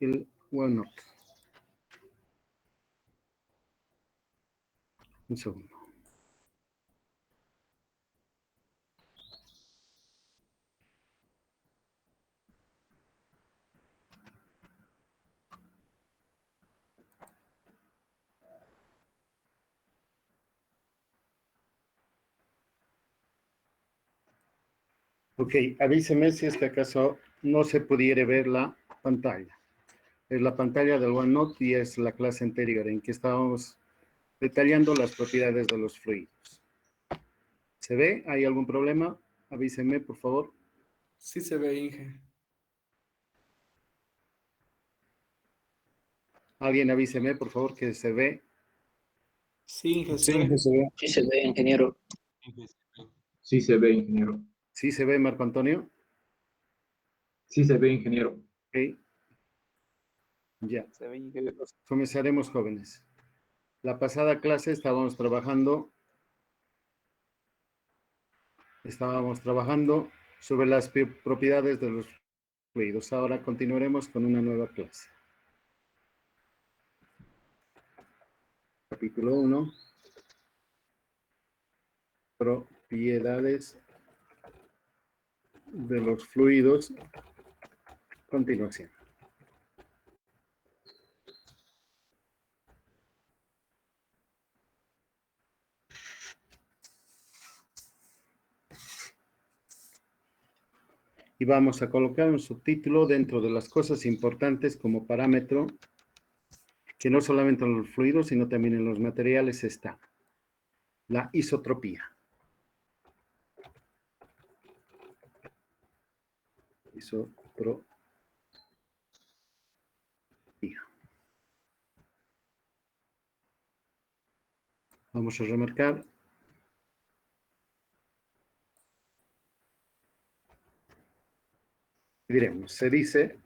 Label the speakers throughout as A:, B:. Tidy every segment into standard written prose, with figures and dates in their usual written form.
A: el OneNote. Un segundo. Ok, avíseme si es que acaso no se pudiera ver la pantalla. Es la pantalla del OneNote y es la clase anterior en que estábamos detallando las propiedades de los fluidos. ¿Se ve? ¿Hay algún problema? Avíseme, por favor.
B: Sí se ve, Inge.
A: Alguien avíseme, por favor, que se ve.
B: Sí, Inge, se
C: Sí,
B: ve.
C: se ve.
D: Sí se ve, ingeniero.
C: Sí se ve, ingeniero.
A: ¿Sí se ve, Marco Antonio?
C: Sí se ve, ingeniero.
A: Ok. Ya.
E: Se ve, ingeniero.
A: Comenzaremos, jóvenes. La pasada clase estábamos trabajando sobre las propiedades de los fluidos. Ahora continuaremos con una nueva clase. Capítulo 1. Propiedades de los fluidos. Continuación. Y vamos a colocar un subtítulo dentro de las cosas importantes como parámetro, que no solamente en los fluidos, sino también en los materiales está la isotropía. Isotropía. Vamos a remarcar. Diremos, se dice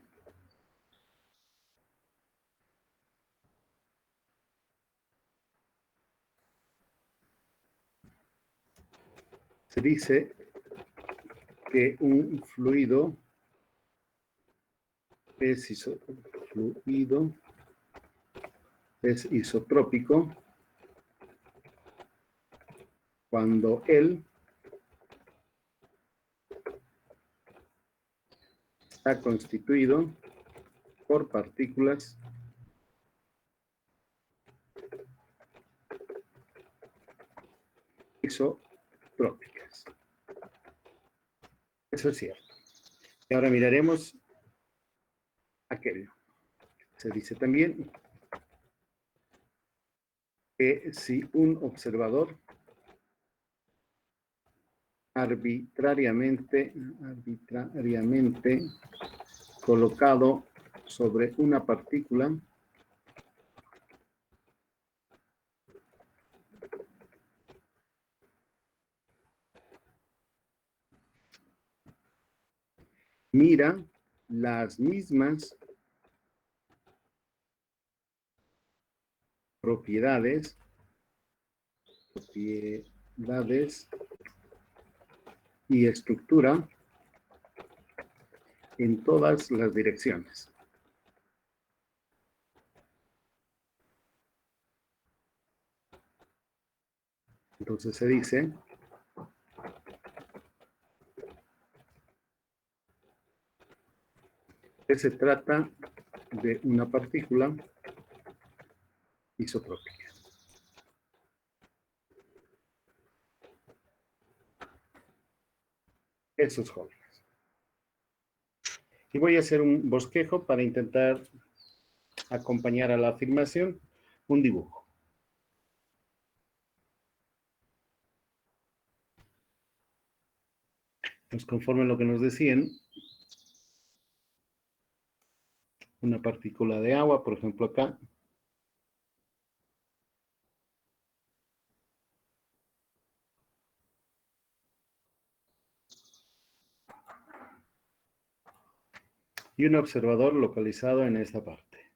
A: que un fluido es isotrópico cuando él está constituido por partículas isotrópicas. Eso es cierto. Y ahora miraremos aquello. Se dice también que si un observador arbitrariamente colocado sobre una partícula mira las mismas propiedades y estructura en todas las direcciones. Entonces se dice que se trata de una partícula isotrópica. Esos jóvenes. Y voy a hacer un bosquejo para intentar acompañar a la afirmación un dibujo. Pues conforme a lo que nos decían, una partícula de agua, por ejemplo acá, y un observador localizado en esta parte.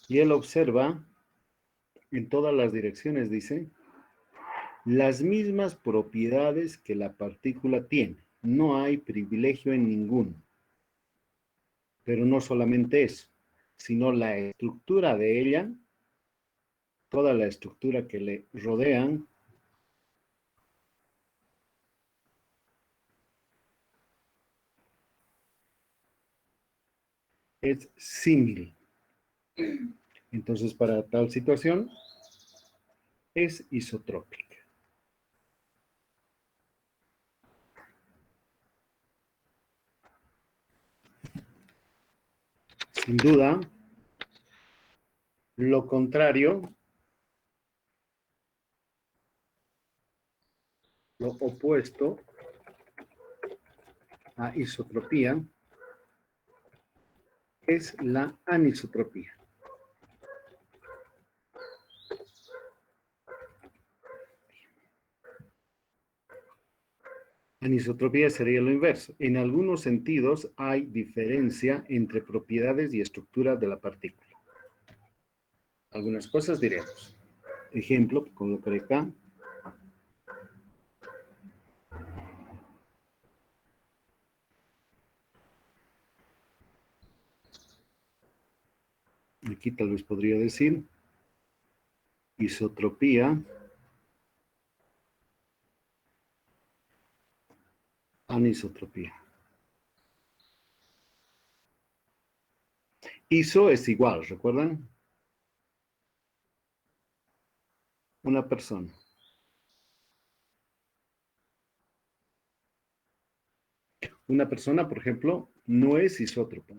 A: Y él observa en todas las direcciones, dice, las mismas propiedades que la partícula tiene. No hay privilegio en ninguno. Pero no solamente eso, sino la estructura de ella, toda la estructura que le rodean, es símil. Entonces, para tal situación, es isotrópica. Sin duda, lo contrario, lo opuesto a isotropía, es la anisotropía. Anisotropía sería lo inverso. En algunos sentidos hay diferencia entre propiedades y estructura de la partícula. Algunas cosas diremos. Ejemplo, colocaré acá. Aquí tal vez podría decir isotropía, anisotropía. Iso es igual, ¿recuerdan? Una persona. Una persona, por ejemplo, no es isótropa.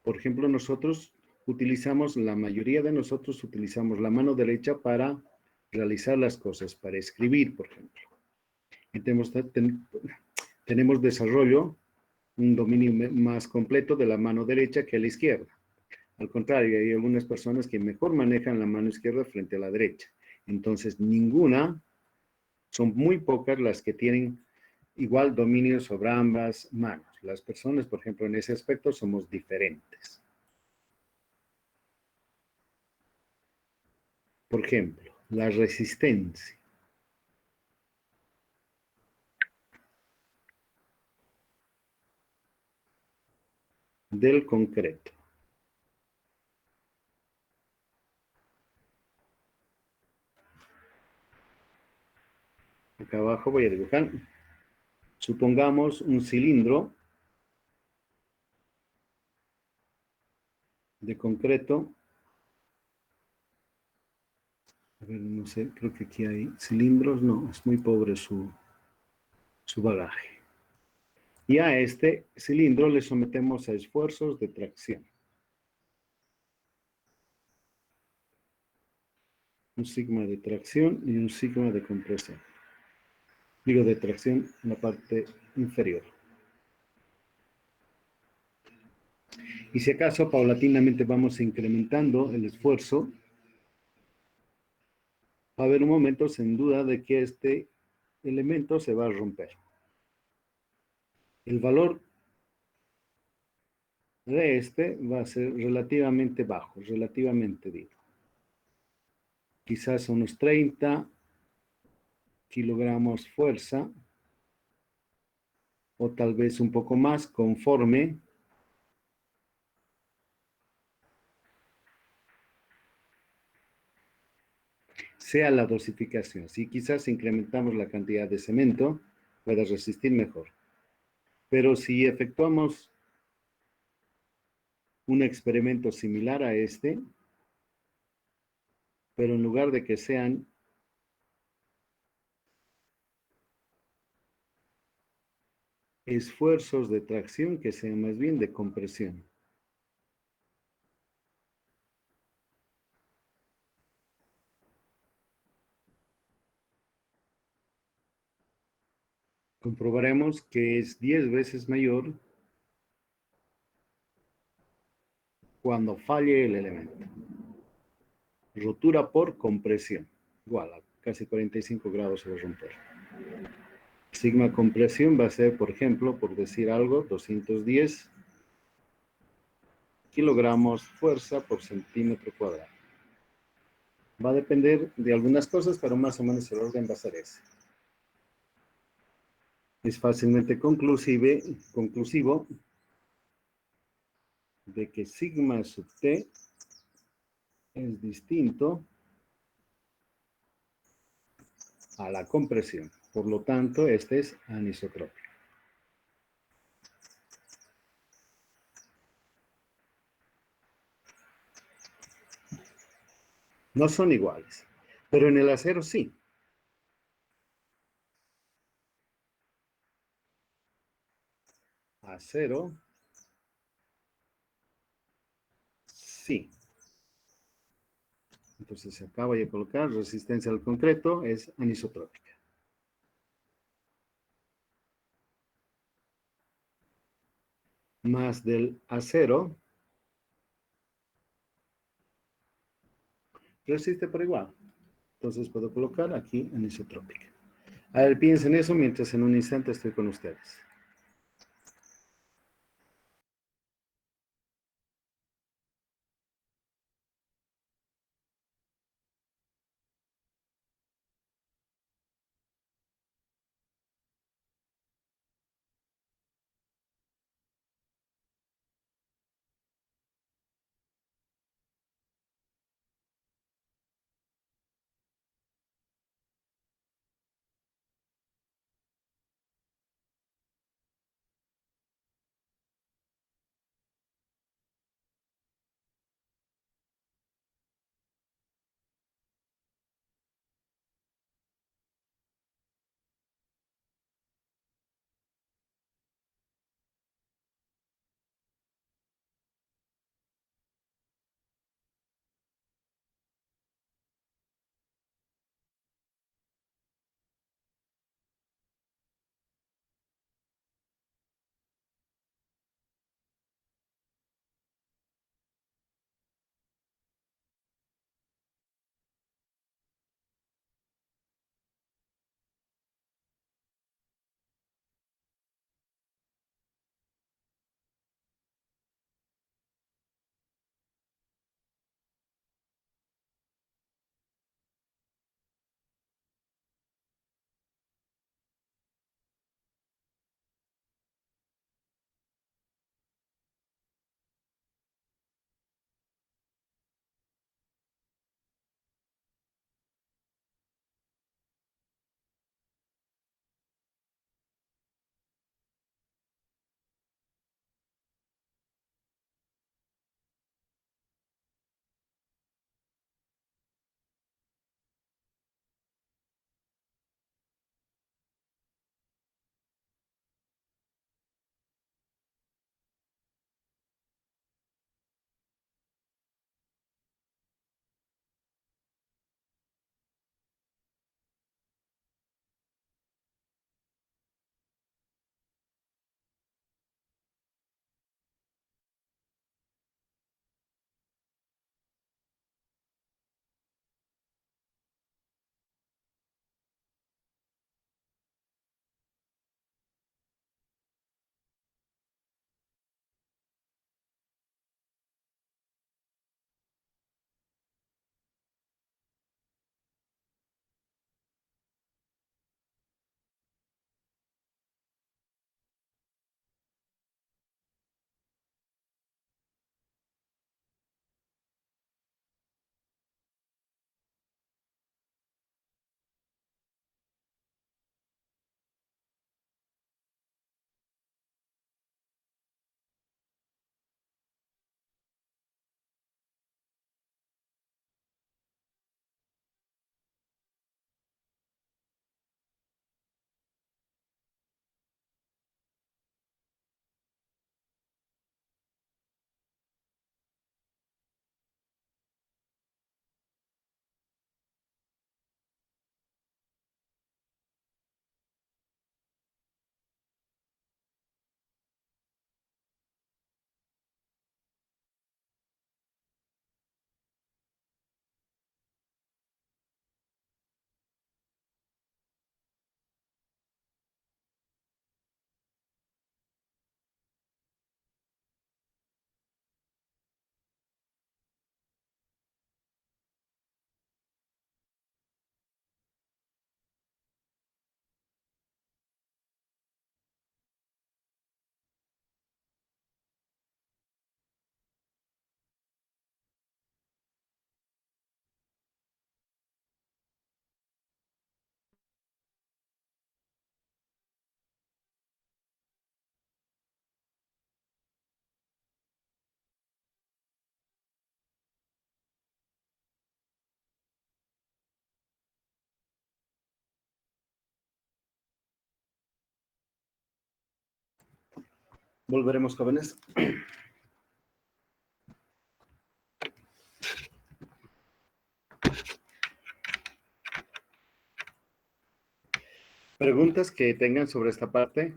A: Por ejemplo, la mayoría de nosotros utilizamos la mano derecha para realizar las cosas, para escribir, por ejemplo. Tenemos desarrollo, un dominio más completo de la mano derecha que la izquierda. Al contrario, hay algunas personas que mejor manejan la mano izquierda frente a la derecha. Entonces, son muy pocas las que tienen igual dominio sobre ambas manos. Las personas, por ejemplo, en ese aspecto somos diferentes. Por ejemplo, la resistencia. Del concreto. Acá abajo voy a dibujar. Supongamos un cilindro de concreto. A ver, no sé, creo que aquí hay cilindros. No, es muy pobre su bagaje. Y a este cilindro le sometemos a esfuerzos de tracción. Un sigma de tracción y un sigma de compresión. Digo de tracción en la parte inferior. Y si acaso paulatinamente vamos incrementando el esfuerzo, va a haber un momento sin duda de que este elemento se va a romper. El valor de este va a ser relativamente bajo, relativamente digo. Quizás unos 30 kilogramos fuerza, o tal vez un poco más, conforme sea la dosificación. Si quizás incrementamos la cantidad de cemento, pueda resistir mejor. Pero si efectuamos un experimento similar a este, pero en lugar de que sean esfuerzos de tracción, que sean más bien de compresión. Comprobaremos que es 10 veces mayor cuando falle el elemento. Rotura por compresión. Igual, a casi 45 grados se va a romper. Sigma compresión va a ser, por ejemplo, por decir algo, 210 kilogramos fuerza por centímetro cuadrado. Va a depender de algunas cosas, pero más o menos el orden va a ser ese. Es fácilmente conclusivo de que sigma sub t es distinto a la compresión. Por lo tanto, este es anisotrópico. No son iguales, pero en el acero sí. Acero, sí. Entonces se acaba de colocar resistencia al concreto es anisotrópica. Más del acero resiste por igual. Entonces puedo colocar aquí anisotrópica. A ver, piensen eso mientras en un instante estoy con ustedes. Volveremos, jóvenes. ¿Preguntas que tengan sobre esta parte?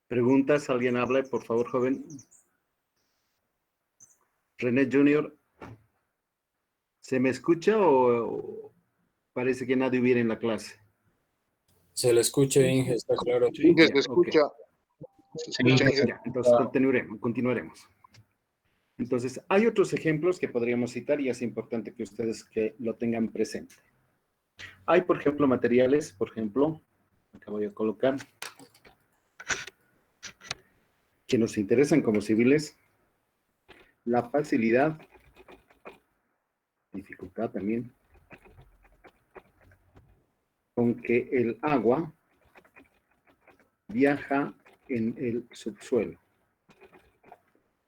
A: ¿Preguntas? ¿Alguien hable? Por favor, joven. René Junior, ¿se me escucha o parece que nadie hubiera en la clase?
D: Se le escucha, Inge, está claro.
A: Sí,
E: Inge,
A: ya,
E: se escucha.
A: ok.
E: Se escucha, Inge.
A: Ya, entonces continuaremos. Entonces, hay otros ejemplos que podríamos citar y es importante que ustedes que lo tengan presente. Hay, por ejemplo, materiales, por ejemplo, acá voy a colocar, que nos interesan como civiles, la facilidad, dificultad también, con que el agua viaja en el subsuelo.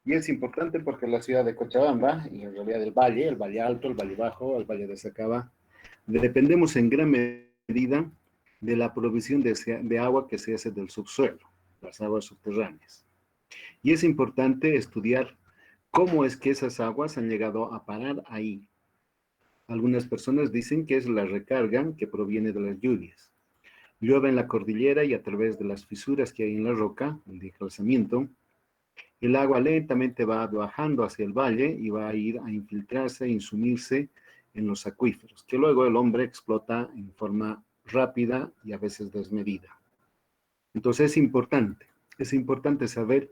A: Y es importante porque la ciudad de Cochabamba, y en realidad el Valle Alto, el Valle Bajo, el Valle de Sacaba, dependemos en gran medida de la provisión de agua que se hace del subsuelo, las aguas subterráneas. Y es importante estudiar cómo es que esas aguas han llegado a parar ahí. Algunas personas dicen que es la recarga que proviene de las lluvias. Llueve en la cordillera y a través de las fisuras que hay en la roca, el desplazamiento, el agua lentamente va bajando hacia el valle y va a ir a infiltrarse, a insumirse en los acuíferos, que luego el hombre explota en forma rápida y a veces desmedida. Entonces es importante saber,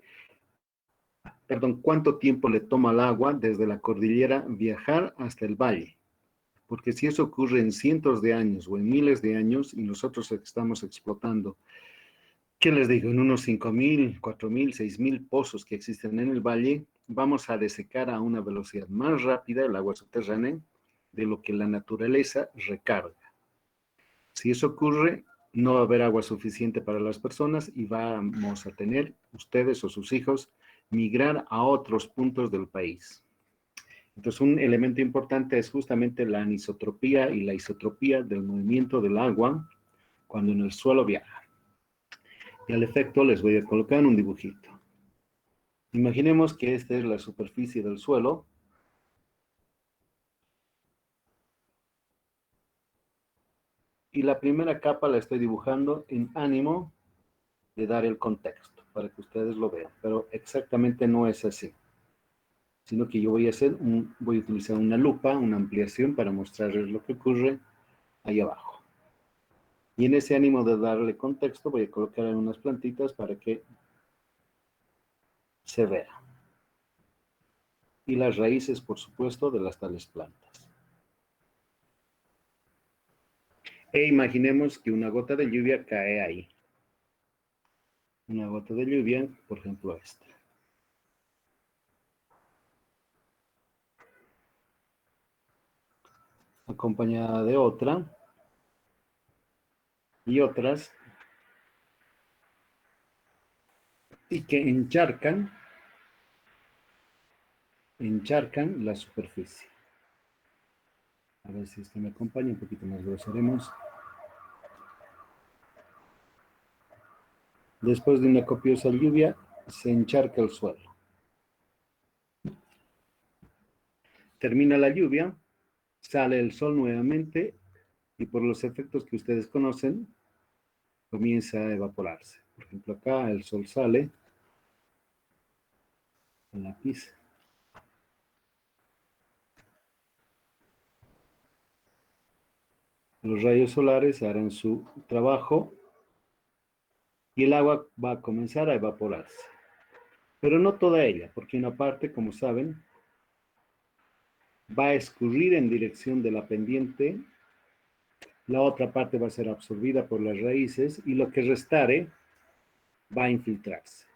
A: cuánto tiempo le toma al agua desde la cordillera viajar hasta el valle. Porque si eso ocurre en cientos de años o en miles de años y nosotros estamos explotando, ¿qué les digo? En unos 5.000, 4.000, 6.000 pozos que existen en el valle, vamos a desecar a una velocidad más rápida el agua subterránea de lo que la naturaleza recarga. Si eso ocurre, no va a haber agua suficiente para las personas y vamos a tener, ustedes o sus hijos, migrar a otros puntos del país. Entonces, un elemento importante es justamente la anisotropía y la isotropía del movimiento del agua cuando en el suelo viaja. Y al efecto les voy a colocar un dibujito. Imaginemos que esta es la superficie del suelo. Y la primera capa la estoy dibujando en ánimo de dar el contexto, para que ustedes lo vean. Pero exactamente no es así. Sino que yo voy a utilizar una lupa, una ampliación para mostrarles lo que ocurre ahí abajo. Y en ese ánimo de darle contexto voy a colocar unas plantitas para que se vea. Y las raíces, por supuesto, de las tales plantas. E imaginemos que una gota de lluvia cae ahí. Una gota de lluvia, por ejemplo, esta. Acompañada de otra. Y otras. Y que encharcan la superficie. A ver si esto me acompaña, un poquito más grosero haremos. Después de una copiosa lluvia, se encharca el suelo. Termina la lluvia, sale el sol nuevamente y por los efectos que ustedes conocen, comienza a evaporarse. Por ejemplo, acá el sol sale, el lápiz. Los rayos solares harán su trabajo y el agua va a comenzar a evaporarse. Pero no toda ella, porque una parte, como saben, va a escurrir en dirección de la pendiente, la otra parte va a ser absorbida por las raíces y lo que restare va a infiltrarse.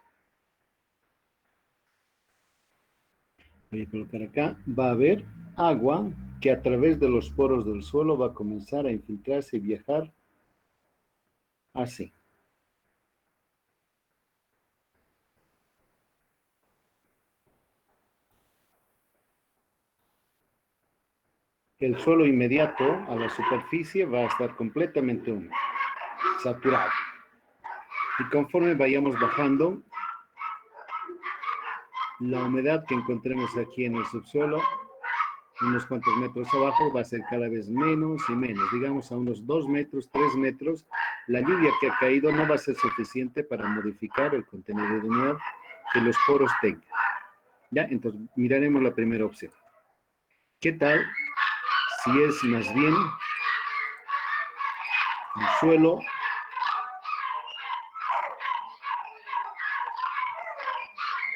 A: Voy a colocar acá, va a haber agua que a través de los poros del suelo va a comenzar a infiltrarse y viajar así. el suelo inmediato a la superficie va a estar completamente húmedo, saturado. Y conforme vayamos bajando, la humedad que encontremos aquí en el subsuelo, unos cuantos metros abajo, va a ser cada vez menos y menos. Digamos a unos 2 metros, 3 metros, la lluvia que ha caído no va a ser suficiente para modificar el contenido de humedad que los poros tengan. ¿Ya? Entonces, miraremos la primera opción. ¿Qué tal si es más bien el suelo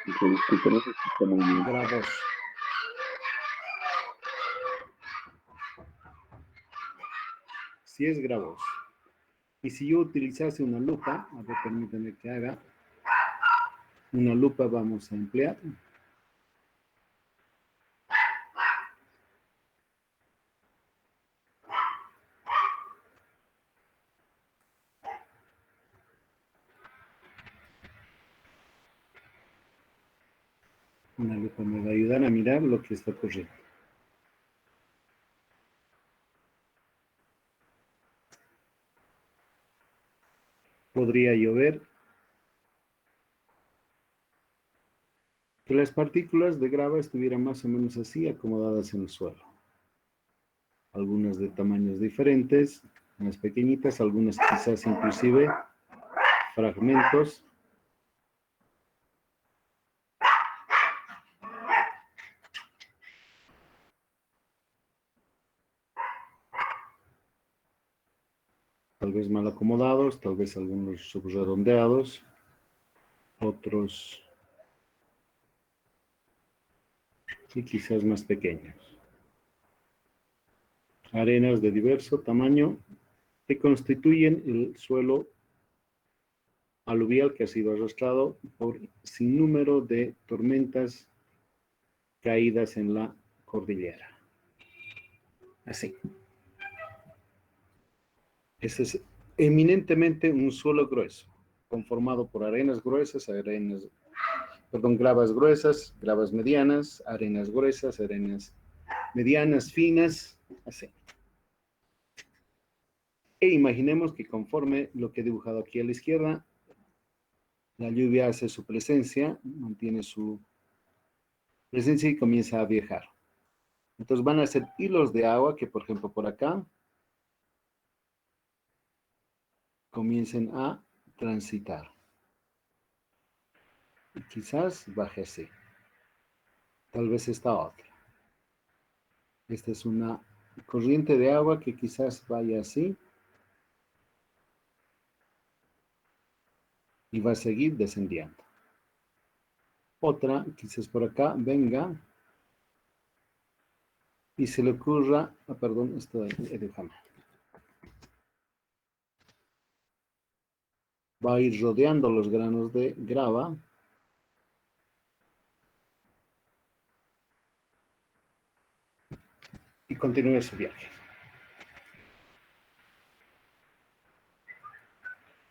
E: Disculpe, no se escucha muy bien.
A: gravoso? Si es gravoso. Y si yo utilizase una lupa, a ver, permítanme que haga, una lupa vamos a emplear. Una lupa me va a ayudar a mirar lo que está ocurriendo. Podría llover que las partículas de grava estuvieran más o menos así acomodadas en el suelo. Algunas de tamaños diferentes, más pequeñitas, algunas quizás inclusive fragmentos. Tal vez mal acomodados, tal vez algunos subredondeados, otros y quizás más pequeños. Arenas de diverso tamaño que constituyen el suelo aluvial que ha sido arrastrado por sinnúmero de tormentas caídas en la cordillera. Así. Este es eminentemente un suelo grueso, conformado por arenas gruesas, gravas gruesas, gravas medianas, arenas gruesas, arenas medianas, finas, así. E imaginemos que conforme lo que he dibujado aquí a la izquierda, la lluvia hace su presencia, mantiene su presencia y comienza a viajar. Entonces van a ser hilos de agua que, por ejemplo, por acá, comiencen a transitar. Y quizás baje así. Tal vez esta otra. Esta es una corriente de agua que quizás vaya así. Y va a seguir descendiendo. Otra, quizás por acá, venga. Y se le ocurra, perdón, esto déjame. Va a ir rodeando los granos de grava. Y continúe su viaje.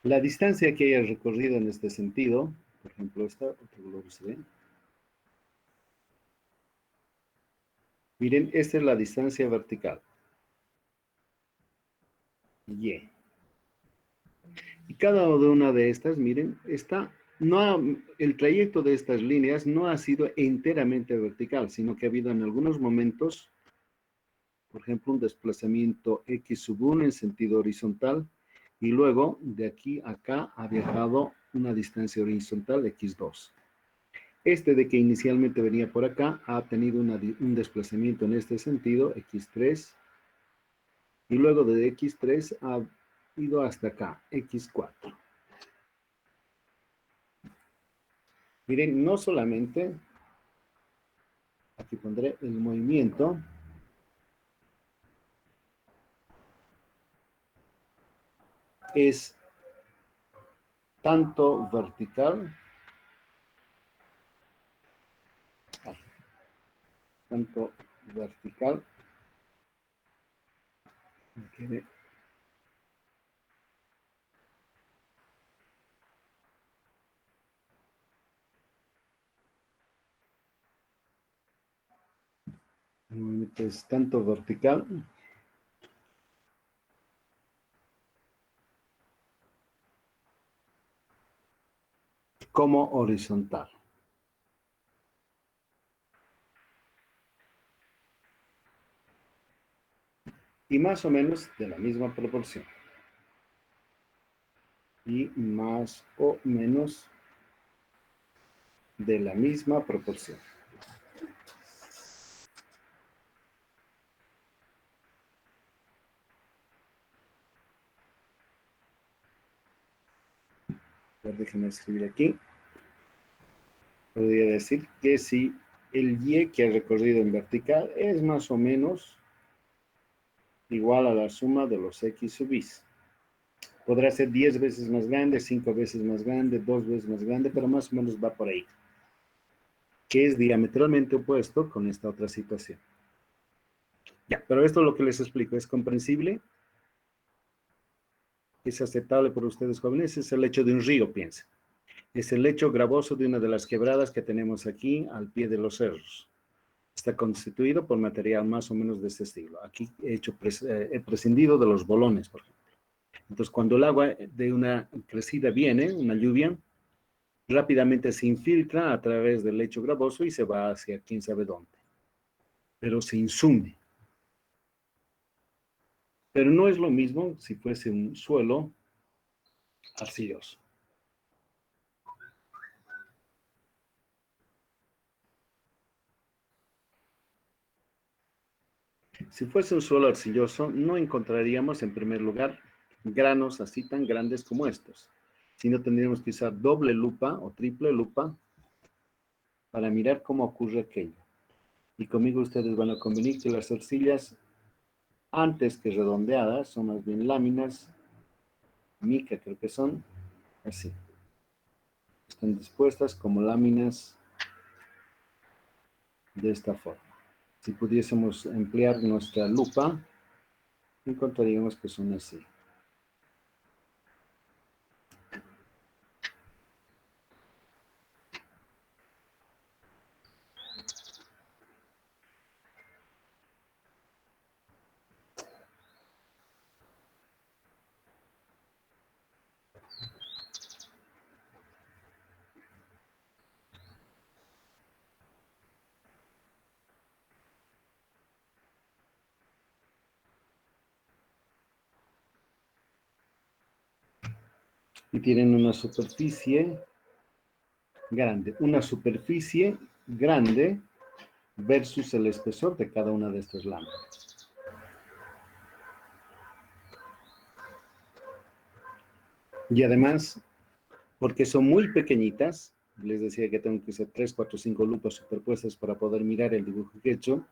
A: La distancia que haya recorrido en este sentido, por ejemplo, esta, otro globo se ve. Miren, esta es la distancia vertical. Y. Y cada una de estas, miren, el trayecto de estas líneas no ha sido enteramente vertical, sino que ha habido en algunos momentos, por ejemplo, un desplazamiento X sub 1 en sentido horizontal, y luego de aquí a acá ha viajado una distancia horizontal X2. Este de que inicialmente venía por acá ha tenido un desplazamiento en este sentido, X3, y luego de X3 ha ido hasta acá, X4. Miren, no solamente, aquí pondré el movimiento, es tanto vertical, El movimiento es tanto vertical como horizontal. Y más o menos de la misma proporción. Y más o menos de la misma proporción. A ver, déjenme escribir aquí. Podría decir que si el Y que ha recorrido en vertical es más o menos igual a la suma de los X sub I. Podrá ser 10 veces más grande, 5 veces más grande, 2 veces más grande, pero más o menos va por ahí. Que es diametralmente opuesto con esta otra situación. Ya, pero esto es lo que les explico. ¿Es comprensible? ¿Es aceptable por ustedes jóvenes? Es el lecho de un río, piensen. Es el lecho gravoso de una de las quebradas que tenemos aquí al pie de los cerros. Está constituido por material más o menos de este estilo. Aquí he prescindido de los bolones, por ejemplo. Entonces, cuando el agua de una crecida viene, una lluvia, rápidamente se infiltra a través del lecho gravoso y se va hacia quién sabe dónde. Pero se insume. Pero no es lo mismo si fuese un suelo arcilloso. Si fuese un suelo arcilloso, no encontraríamos en primer lugar granos así tan grandes como estos, sino tendríamos que usar doble lupa o triple lupa para mirar cómo ocurre aquello. Y conmigo ustedes van a convenir que las arcillas, antes que redondeadas, son más bien láminas, mica creo que son, así. Están dispuestas como láminas de esta forma. Si pudiésemos emplear nuestra lupa, encontraríamos que son así. Y tienen una superficie grande versus el espesor de cada una de estas láminas. Y además, porque son muy pequeñitas, les decía que tengo que usar 3, 4, 5 lupas superpuestas para poder mirar el dibujo que he hecho,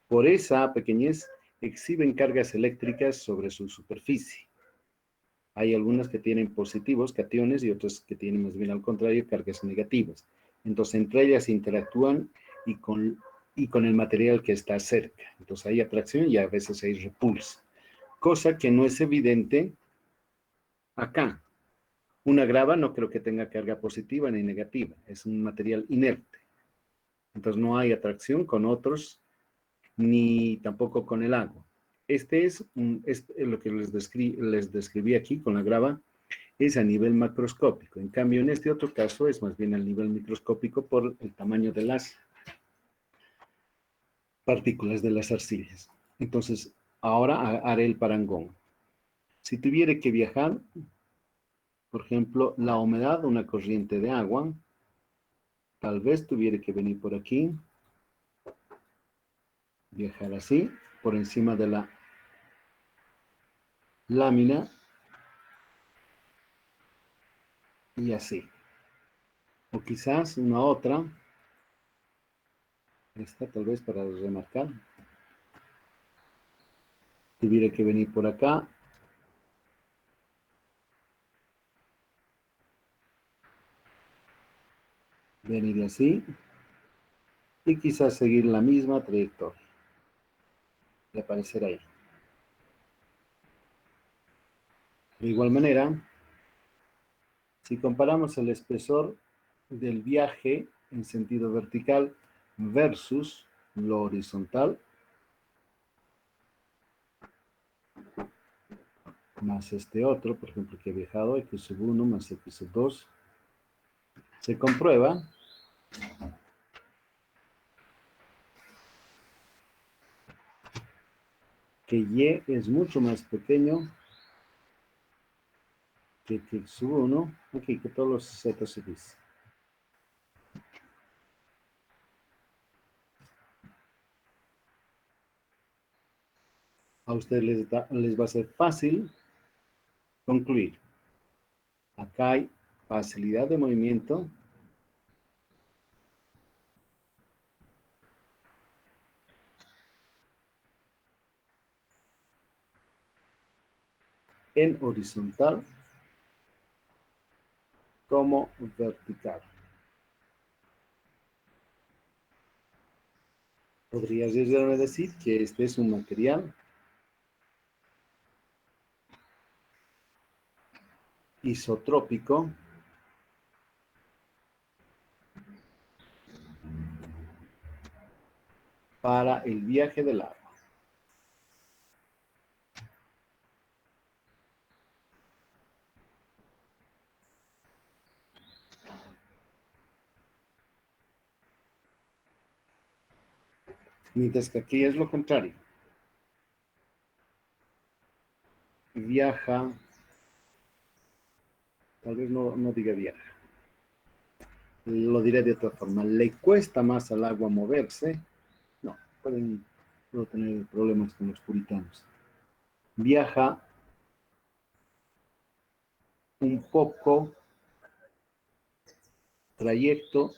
A: por esa pequeñez exhiben cargas eléctricas sobre su superficie. Hay algunas que tienen positivos, cationes, y otras que tienen más bien al contrario, cargas negativas. Entonces, entre ellas interactúan y con el material que está cerca. Entonces, hay atracción y a veces hay repulsa. Cosa que no es evidente acá. Una grava no creo que tenga carga positiva ni negativa. Es un material inerte. Entonces, no hay atracción con otros, ni tampoco con el agua. Este es lo que les describí aquí con la grava, es a nivel macroscópico. En cambio, en este otro caso es más bien a nivel microscópico por el tamaño de las partículas de las arcillas. Entonces, ahora haré el parangón. Si tuviera que viajar, por ejemplo, la humedad de una corriente de agua, tal vez tuviera que venir por aquí, viajar así, por encima de la lámina, y así. O quizás una otra, esta tal vez para remarcar, tuviera que venir por acá, venir así, y quizás seguir la misma trayectoria y aparecer ahí. De igual manera, si comparamos el espesor del viaje en sentido vertical versus lo horizontal más este otro, por ejemplo, que he viajado, x sub 1 más x sub 2, se comprueba que y es mucho más pequeño que x sub 1, aquí que todos los z sub x. A ustedes les va a ser fácil concluir. Acá hay facilidad de movimiento en horizontal como vertical. Podrías llegar a decir que este es un material isotrópico para el viaje del agua. Mientras que aquí es lo contrario. Viaja, tal vez no diga viaja. Lo diré de otra forma. ¿Le cuesta más al agua moverse? No, puedo tener problemas con los puritanos. Viaja un poco trayecto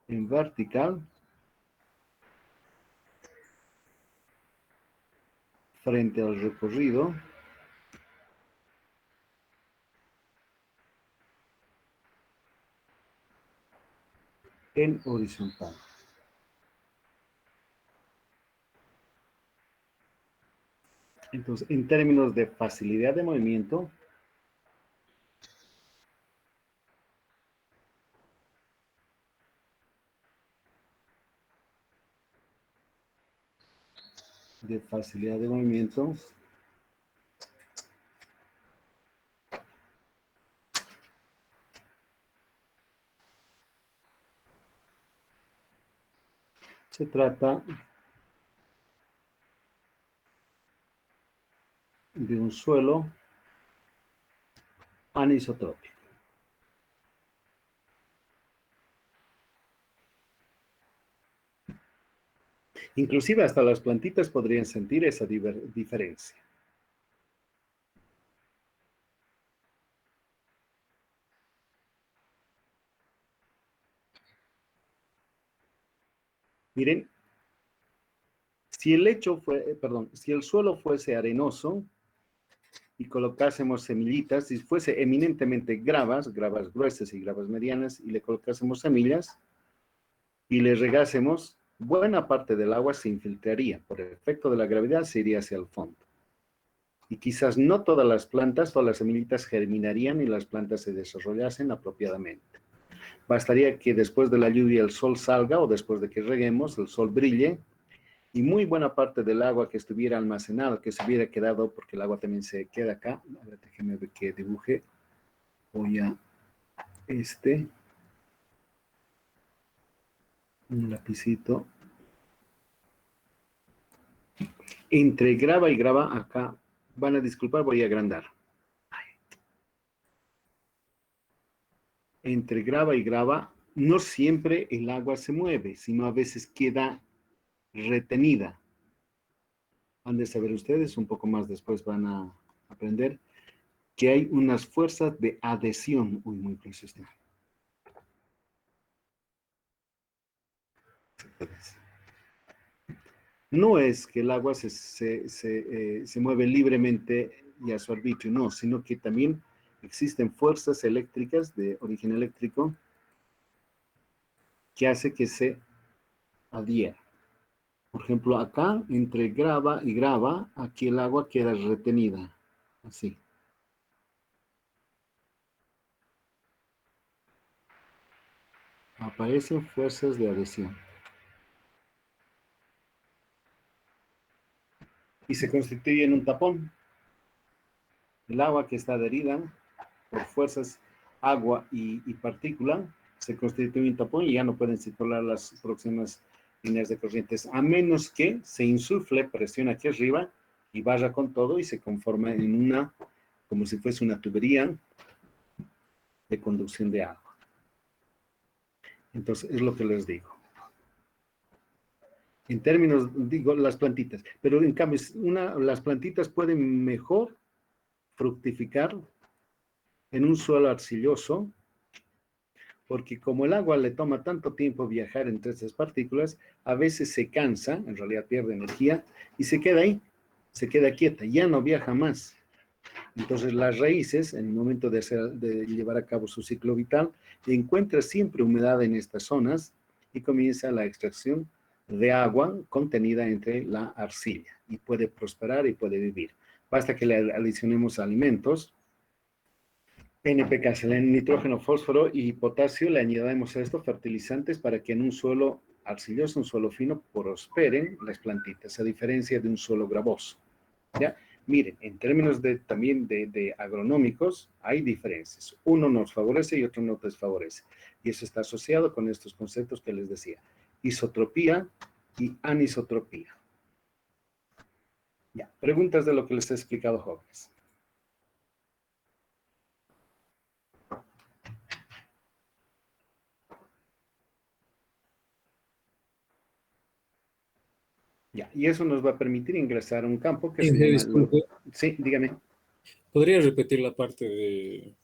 A: en vertical frente al recorrido en horizontal. Entonces, en términos de facilidad de movimiento, se trata de un suelo anisotrópico. Inclusive hasta las plantitas podrían sentir esa diferencia. Miren, si el suelo fuese arenoso y colocásemos semillitas, si fuese eminentemente gravas gruesas y gravas medianas, y le colocásemos semillas y le regásemos, buena parte del agua se infiltraría. Por el efecto de la gravedad se iría hacia el fondo. Y quizás no todas las plantas, todas las semillitas germinarían y las plantas se desarrollasen apropiadamente. Bastaría que después de la lluvia el sol salga o después de que reguemos, el sol brille y muy buena parte del agua que estuviera almacenada, que se hubiera quedado, porque el agua también se queda acá. A ver, déjenme ver que dibuje. Voy a un lapicito. Entre grava y grava, acá, van a disculpar, voy a agrandar. Entre grava y grava, no siempre el agua se mueve, sino a veces queda retenida. Han de saber ustedes, un poco más después van a aprender, que hay unas fuerzas de adhesión. Uy, muy preciso. No es que el agua se mueve libremente y a su arbitrio, no, sino que también existen fuerzas eléctricas de origen eléctrico que hace que se adhiera. Por ejemplo, acá, entre grava y grava, aquí el agua queda retenida, así. Aparecen fuerzas de adhesión. Y se constituye en un tapón. El agua que está adherida por fuerzas, agua y partícula, se constituye un tapón y ya no pueden circular las próximas líneas de corrientes, a menos que se insufle presión aquí arriba y vaya con todo y se conforma en una, como si fuese una tubería de conducción de agua. Entonces, es lo que les digo. En términos, digo, las plantitas, pero en cambio, las plantitas pueden mejor fructificar en un suelo arcilloso, porque como el agua le toma tanto tiempo viajar entre estas partículas, a veces se cansa, en realidad pierde energía, y se queda ahí, se queda quieta, ya no viaja más. Entonces las raíces, en el momento de llevar a cabo su ciclo vital, encuentra siempre humedad en estas zonas y comienza la extracción de agua contenida entre la arcilla, y puede prosperar y puede vivir. Basta que le adicionemos alimentos, NPK, seleno, nitrógeno, fósforo y potasio, le añadimos a esto fertilizantes para que en un suelo arcilloso, un suelo fino, prosperen las plantitas, a diferencia de un suelo gravoso. ¿Ya? Miren, en términos también de agronómicos, hay diferencias. Uno nos favorece y otro nos desfavorece. Y eso está asociado con estos conceptos que les decía. Isotropía y anisotropía. Ya, preguntas de lo que les he explicado, jóvenes. Ya, y eso nos va a permitir ingresar a un campo que se
D: Inge,
A: llama...
D: disculpe,
A: Sí, dígame.
D: ¿podría repetir la parte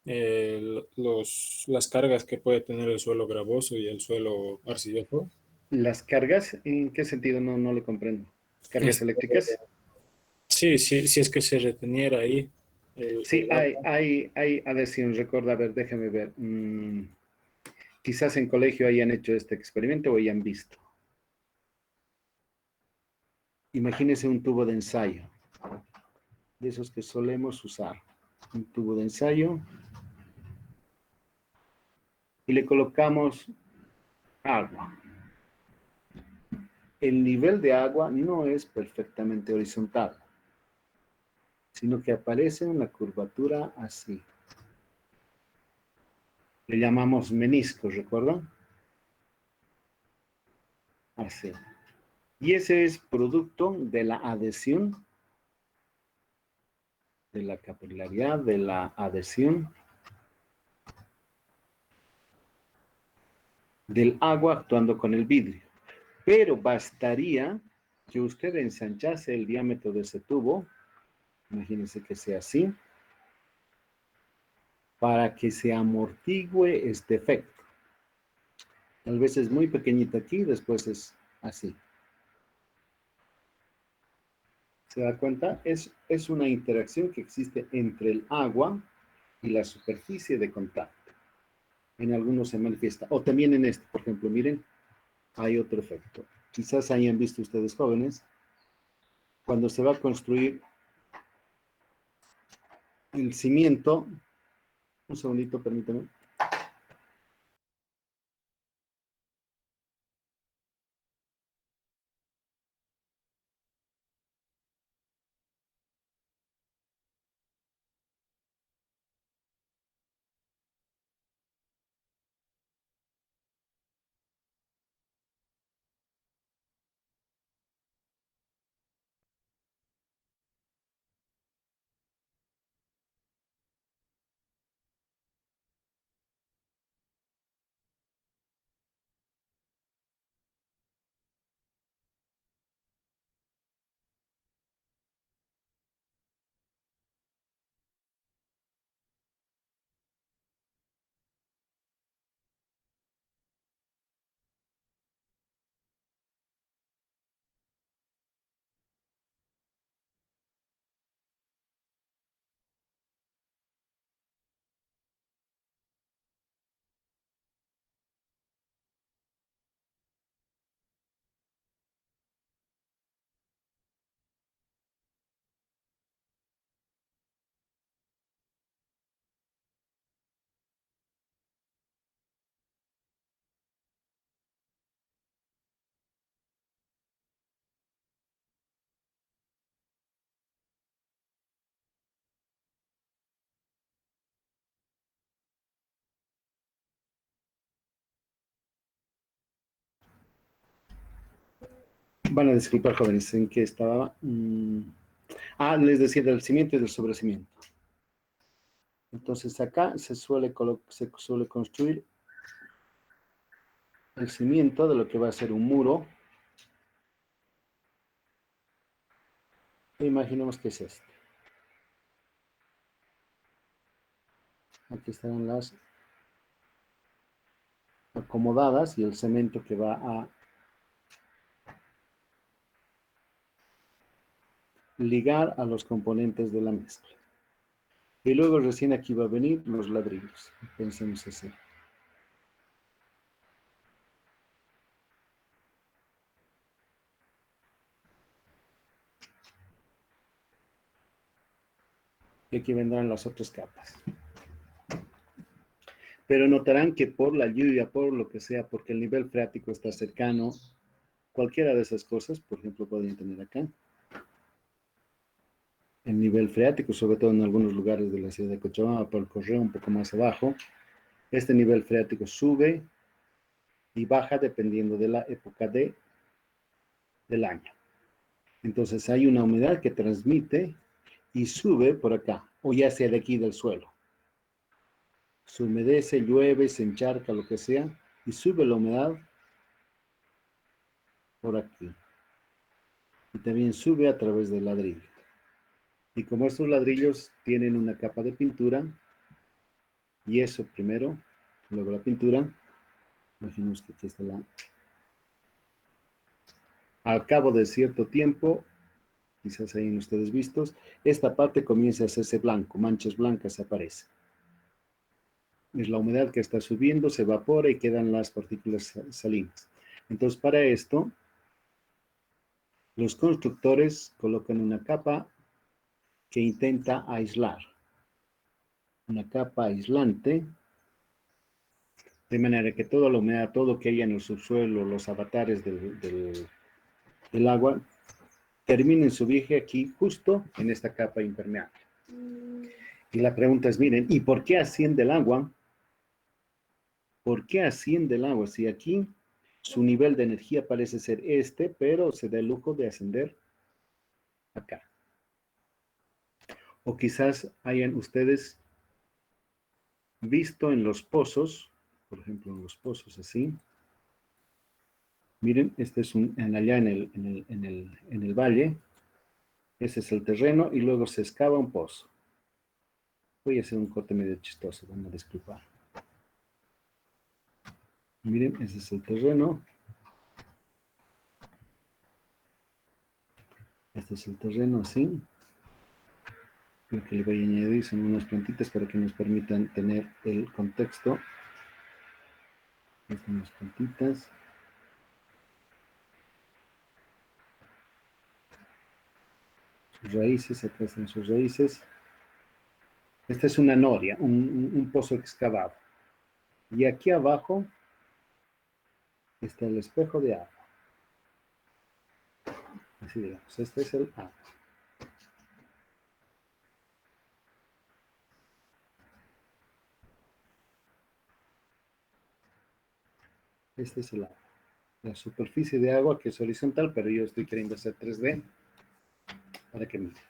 D: de las cargas que puede tener el suelo gravoso y el suelo arcilloso?
A: Las cargas, ¿en qué sentido? No, no le comprendo. ¿Cargas
D: Este,
A: eléctricas?
D: sí, sí, si es que se reteniera ahí
A: Sí,
D: el agua.
A: hay adhesión. Recuerda, a ver, déjame ver. Quizás en colegio hayan hecho este experimento o hayan visto. Imagínese un tubo de ensayo, de esos que solemos usar. Un tubo de ensayo. Y le colocamos agua. El nivel de agua no es perfectamente horizontal, sino que aparece una curvatura así. Le llamamos menisco, ¿recuerdan? Así. Y ese es producto de la adhesión, de la capilaridad, de la adhesión del agua actuando con el vidrio. Pero bastaría que usted ensanchase el diámetro de ese tubo, imagínense que sea así, para que se amortigue este efecto. Tal vez es muy pequeñito aquí, después es así. ¿Se da cuenta? Es una interacción que existe entre el agua y la superficie de contacto. En algunos se manifiesta. O también en este, por ejemplo, miren, hay otro efecto. Quizás hayan visto ustedes jóvenes, cuando se va a construir el cimiento, un segundito, permítame. Van a disculpar, jóvenes, ¿en qué estaba? Les decía del cimiento y del sobrecimiento. Entonces acá se suele construir el cimiento de lo que va a ser un muro. E imaginemos que es este. Aquí estarán las acomodadas y el cemento que va a ligar a los componentes de la mezcla. Y luego recién aquí va a venir los ladrillos. Pensemos así. Y aquí vendrán las otras capas. Pero notarán que por la lluvia, por lo que sea, porque el nivel freático está cercano, cualquiera de esas cosas, por ejemplo, pueden tener acá. El nivel freático, sobre todo en algunos lugares de la ciudad de Cochabamba, por el correo un poco más abajo, este nivel freático sube y baja dependiendo de la época del año. Entonces hay una humedad que transmite y sube por acá, o ya sea de aquí del suelo. Se humedece, llueve, se encharca, lo que sea, y sube la humedad por aquí. Y también sube a través del ladrillo. Y como estos ladrillos tienen una capa de pintura, y eso primero, luego la pintura, imaginemos que aquí está la... Al cabo de cierto tiempo, quizás hayan ustedes vistos, esta parte comienza a hacerse blanco, manchas blancas aparecen. Es la humedad que está subiendo, se evapora y quedan las partículas salinas. Entonces, para esto, los constructores colocan una capa que intenta aislar. Una capa aislante, de manera que toda la humedad, todo lo que haya en el subsuelo, los avatares del agua, terminen su viaje aquí, justo en esta capa impermeable. Y la pregunta es, miren, ¿y por qué asciende el agua? ¿Por qué asciende el agua? Si aquí su nivel de energía parece ser este, pero se da el lujo de ascender acá. O quizás hayan ustedes visto en los pozos, por ejemplo, en los pozos así. Miren, este es allá en el valle. Ese es el terreno y luego se excava un pozo. Voy a hacer un corte medio chistoso, van a disculpar. Miren, ese es el terreno. Este es el terreno así. Lo que le voy a añadir son unas plantitas para que nos permitan tener el contexto. Estas son unas plantitas. Sus raíces, acá están sus raíces. Esta es una noria, un pozo excavado. Y aquí abajo está el espejo de agua. Así digamos, este es el agua. Este es el agua. La superficie de agua que es horizontal, pero yo estoy queriendo hacer 3D para que miren.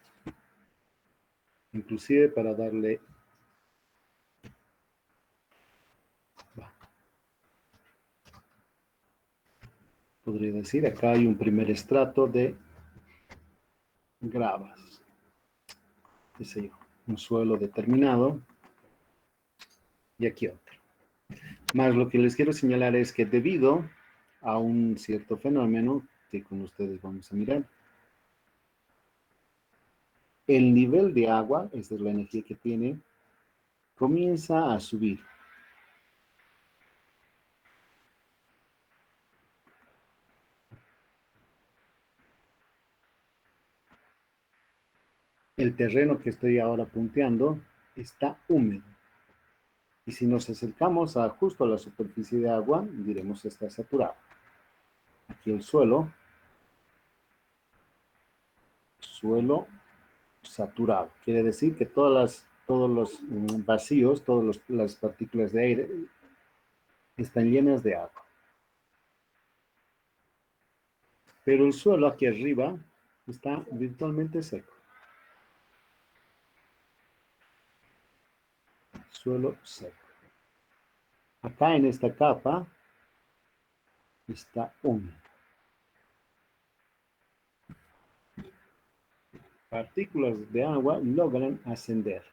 A: Inclusive para darle... Podría decir, acá hay un primer estrato de gravas. Qué sé yo, un suelo determinado. Y aquí otro. Más lo que les quiero señalar es que debido a un cierto fenómeno que con ustedes vamos a mirar, el nivel de agua, esta es la energía que tiene, comienza a subir. El terreno que estoy ahora punteando está húmedo. Y si nos acercamos justo a la superficie de agua, diremos que está saturado. Aquí el suelo saturado. Quiere decir que todos los vacíos, todas las partículas de aire están llenas de agua. pero el suelo aquí arriba está virtualmente seco. Suelo seco. Acá en esta capa está húmedo. Partículas de agua logran ascender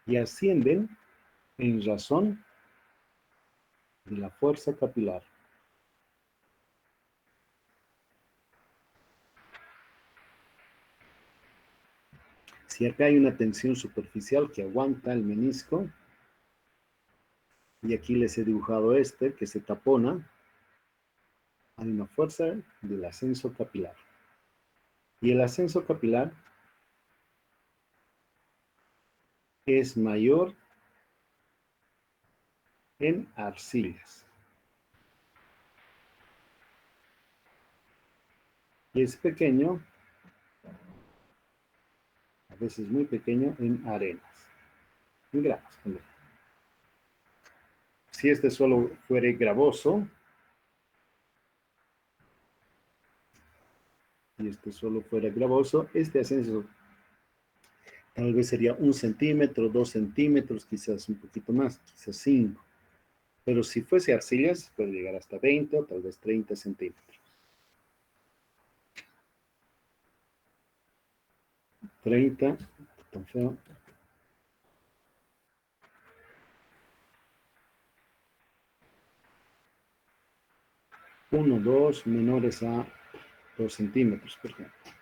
A: y ascienden en razón de la fuerza capilar. Si acá hay una tensión superficial que aguanta el menisco, y aquí les he dibujado este que se tapona, hay una fuerza del ascenso capilar. Y el ascenso capilar es mayor en arcillas. Y es pequeño, a veces muy pequeño, en arenas. En granos. Si este suelo fuera gravoso, este ascenso tal vez sería 1 centímetro, 2 centímetros, quizás un poquito más, quizás 5. Pero si fuese arcillas, puede llegar hasta 20 o tal vez 30 centímetros. 30, tan feo. 1, 2, menores a 2 centímetros, por ejemplo.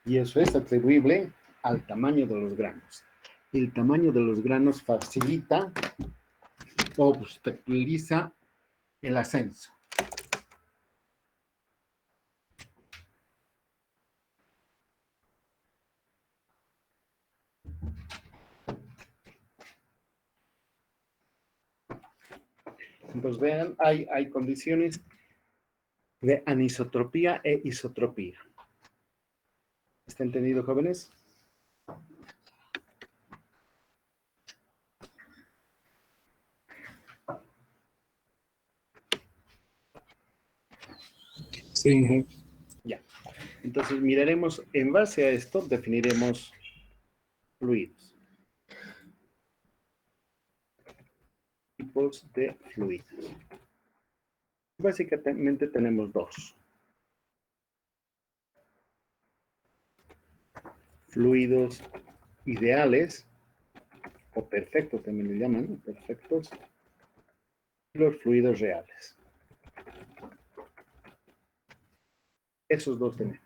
A: Y eso es atribuible al tamaño de los granos. El tamaño de los granos facilita o obstaculiza el ascenso. Entonces vean, hay condiciones de anisotropía e isotropía. ¿Está entendido, jóvenes?
D: Sí, Inge.
A: Ya. Entonces miraremos, en base a esto, definiremos fluidos. Tipos de fluidos. Básicamente tenemos dos. Fluidos ideales, o perfectos también le llaman, ¿no? Perfectos, y los fluidos reales. Esos dos tenemos.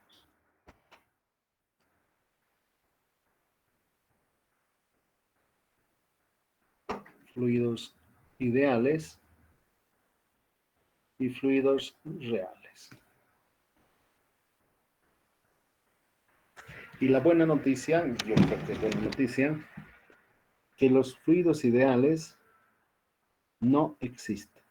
A: Fluidos ideales y fluidos reales. Y la buena noticia, yo creo que es buena noticia, que los fluidos ideales no existen.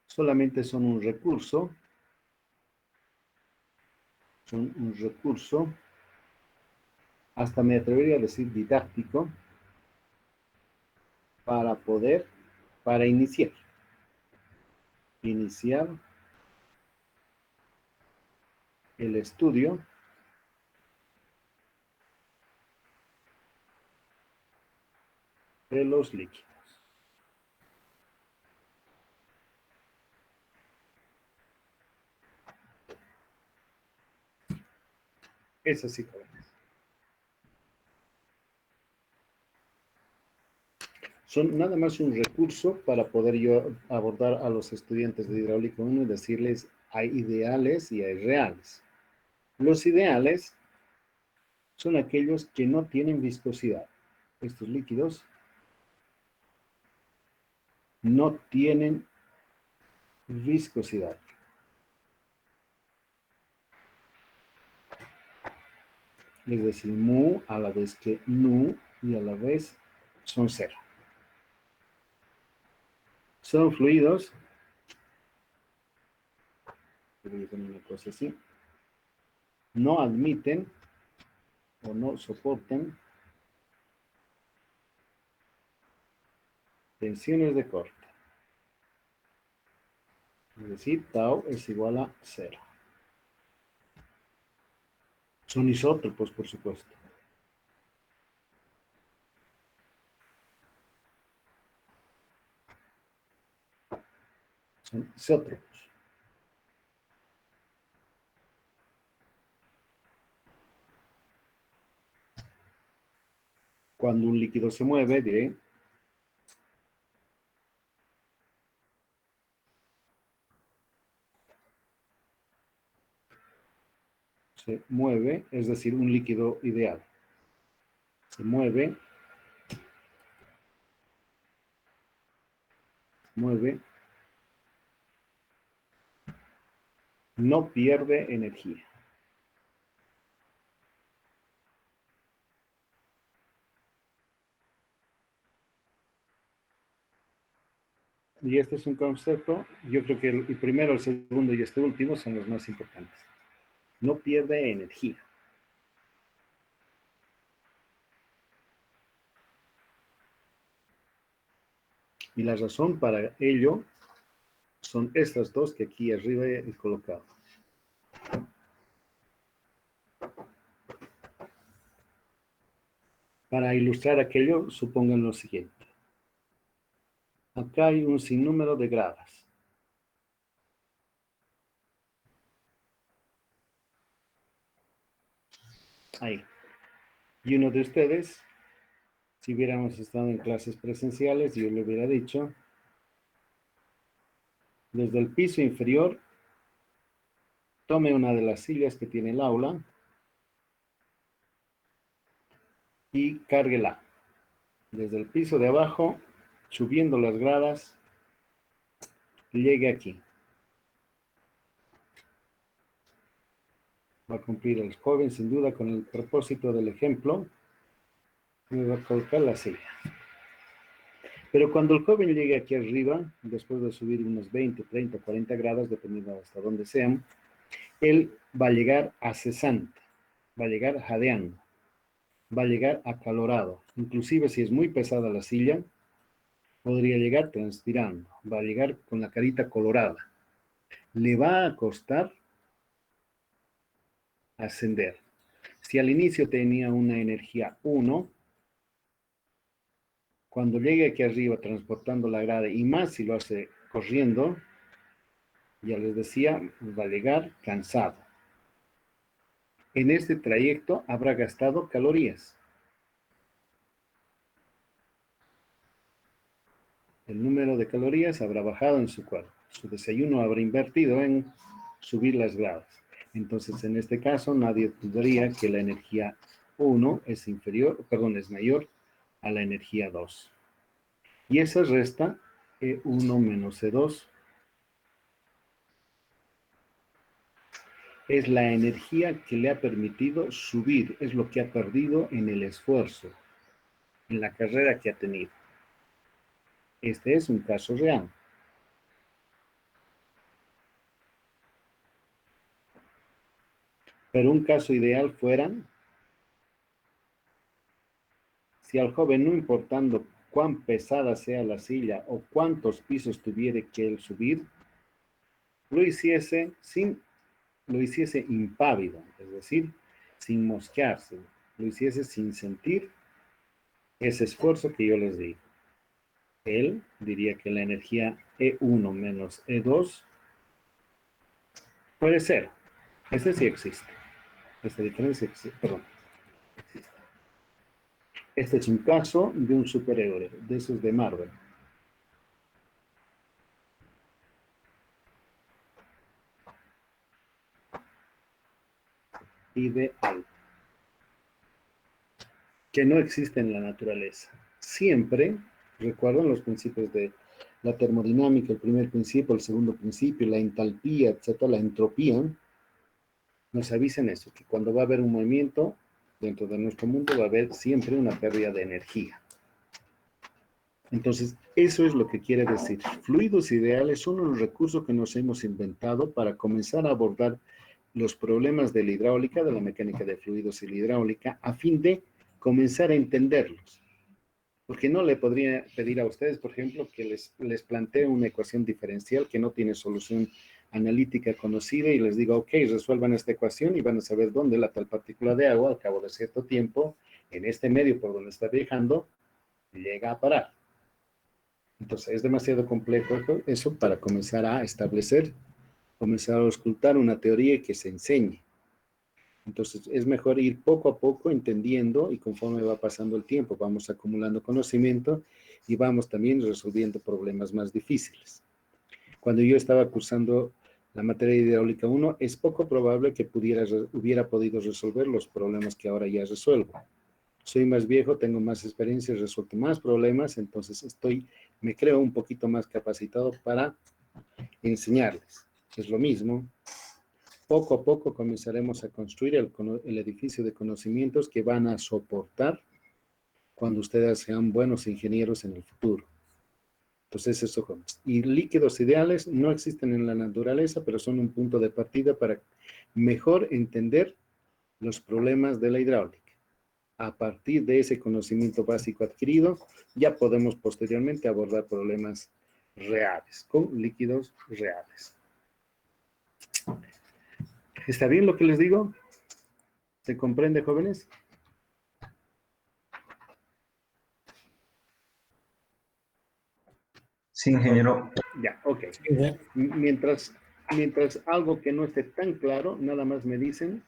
A: Solamente son un recurso, hasta me atrevería a decir didáctico, para iniciar el estudio de los líquidos. Es así, jóvenes. Son nada más un recurso para poder yo abordar a los estudiantes de hidráulica 1 y decirles, hay ideales y hay reales. Los ideales son aquellos que no tienen viscosidad. Estos líquidos no tienen viscosidad. Es decir, mu a la vez que nu y a la vez son cero. Son fluidos, voy a poner una cosa así, no admiten o no soportan tensiones de corte. Es decir, tau es igual a 0. Son isótropos, por supuesto. Son isótropos. Cuando un líquido se mueve, diré, se mueve, es decir, un líquido ideal. Se mueve, no pierde energía. Y este es un concepto, yo creo que el primero, el segundo y este último son los más importantes. No pierde energía. Y la razón para ello son estas dos que aquí arriba he colocado. Para ilustrar aquello, supongan lo siguiente. Acá hay un sinnúmero de gradas. Ahí. Y uno de ustedes, si hubiéramos estado en clases presenciales, yo le hubiera dicho, desde el piso inferior, tome una de las sillas que tiene el aula y cárguela. Desde el piso de abajo, subiendo las gradas, llegue aquí. Va a cumplir el joven, sin duda, con el propósito del ejemplo. Me va a colocar la silla. Pero cuando el joven llegue aquí arriba, después de subir unos 20, 30, 40 grados, dependiendo hasta dónde sean, él va a llegar a cesante, va a llegar jadeando, va a llegar acalorado. Inclusive si es muy pesada la silla, podría llegar transpirando, va a llegar con la carita colorada. Le va a costar ascender. Si al inicio tenía una energía 1, cuando llegue aquí arriba transportando la grada, y más si lo hace corriendo, ya les decía, va a llegar cansado. En este trayecto habrá gastado calorías. El número de calorías habrá bajado en su cuerpo. Su desayuno habrá invertido en subir las gradas. Entonces, en este caso, nadie dudaría que la energía 1 es mayor a la energía 2. Y esa resta E1 menos E2 es la energía que le ha permitido subir, es lo que ha perdido en el esfuerzo, en la carrera que ha tenido. Este es un caso real. Pero un caso ideal fuera, si al joven, no importando cuán pesada sea la silla o cuántos pisos tuviera que él subir, lo hiciese impávido, es decir, sin mosquearse, lo hiciese sin sentir ese esfuerzo que yo les digo. Él diría que la energía E1 menos E2 puede ser. Este sí existe. Esta diferencia existe, perdón. Este es un caso de un superhéroe, de esos de Marvel. Ideal. Que no existe en la naturaleza. Siempre, recuerdan los principios de la termodinámica, el primer principio, el segundo principio, la entalpía, etcétera, la entropía, nos avisan eso, que cuando va a haber un movimiento dentro de nuestro mundo va a haber siempre una pérdida de energía. Entonces, eso es lo que quiere decir. Fluidos ideales son los recursos que nos hemos inventado para comenzar a abordar los problemas de la hidráulica, de la mecánica de fluidos y la hidráulica, a fin de comenzar a entenderlos. Porque no le podría pedir a ustedes, por ejemplo, que les plantee una ecuación diferencial que no tiene solución analítica conocida y les diga, ok, resuelvan esta ecuación y van a saber dónde la tal partícula de agua, al cabo de cierto tiempo, en este medio por donde está viajando, llega a parar. Entonces, es demasiado complejo eso para comenzar a establecer, comenzar a auscultar una teoría que se enseñe. Entonces, es mejor ir poco a poco entendiendo y conforme va pasando el tiempo, vamos acumulando conocimiento y vamos también resolviendo problemas más difíciles. Cuando yo estaba cursando la materia de hidráulica 1, es poco probable que hubiera podido resolver los problemas que ahora ya resuelvo. Soy más viejo, tengo más experiencia, resuelto más problemas, entonces me creo un poquito más capacitado para enseñarles. Es lo mismo. Poco a poco comenzaremos a construir el edificio de conocimientos que van a soportar cuando ustedes sean buenos ingenieros en el futuro. Entonces, eso. Y líquidos ideales no existen en la naturaleza, pero son un punto de partida para mejor entender los problemas de la hidráulica. A partir de ese conocimiento básico adquirido, ya podemos posteriormente abordar problemas reales, con líquidos reales. ¿Está bien lo que les digo? ¿Se comprende, jóvenes?
E: Sí, ingeniero.
A: Ya, ok.
D: Ya.
A: Mientras algo que no esté tan claro, nada más me dicen,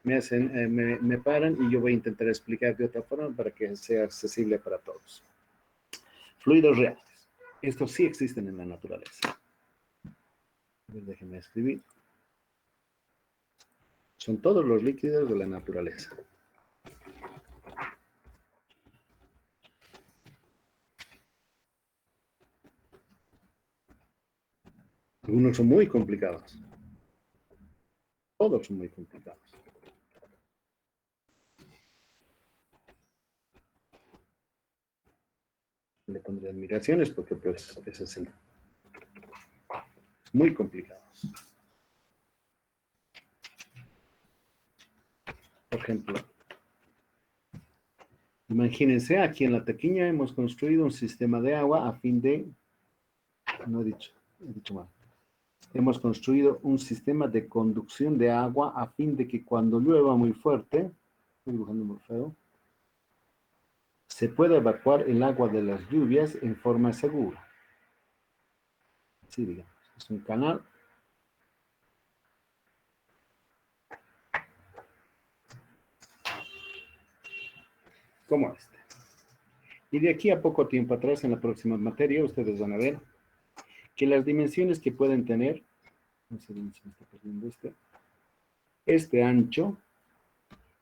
A: me paran y yo voy a intentar explicar de otra forma para que sea accesible para todos. Fluidos reales. Estos sí existen en la naturaleza. Déjenme escribir. Son todos los líquidos de la naturaleza. Algunos son muy complicados. Todos son muy complicados. Le pondré admiraciones porque pues es así. Muy complicados. Por ejemplo, imagínense, aquí en La Tequeña hemos construido un sistema de agua a fin de... No he dicho mal. Hemos construido un sistema de conducción de agua a fin de que cuando llueva muy fuerte, estoy dibujando muy feo, se pueda evacuar el agua de las lluvias en forma segura. Así digamos, es un canal. Como este. Y de aquí a poco tiempo atrás, en la próxima materia, ustedes van a ver que las dimensiones que pueden tener, no sé si me está perdiendo este ancho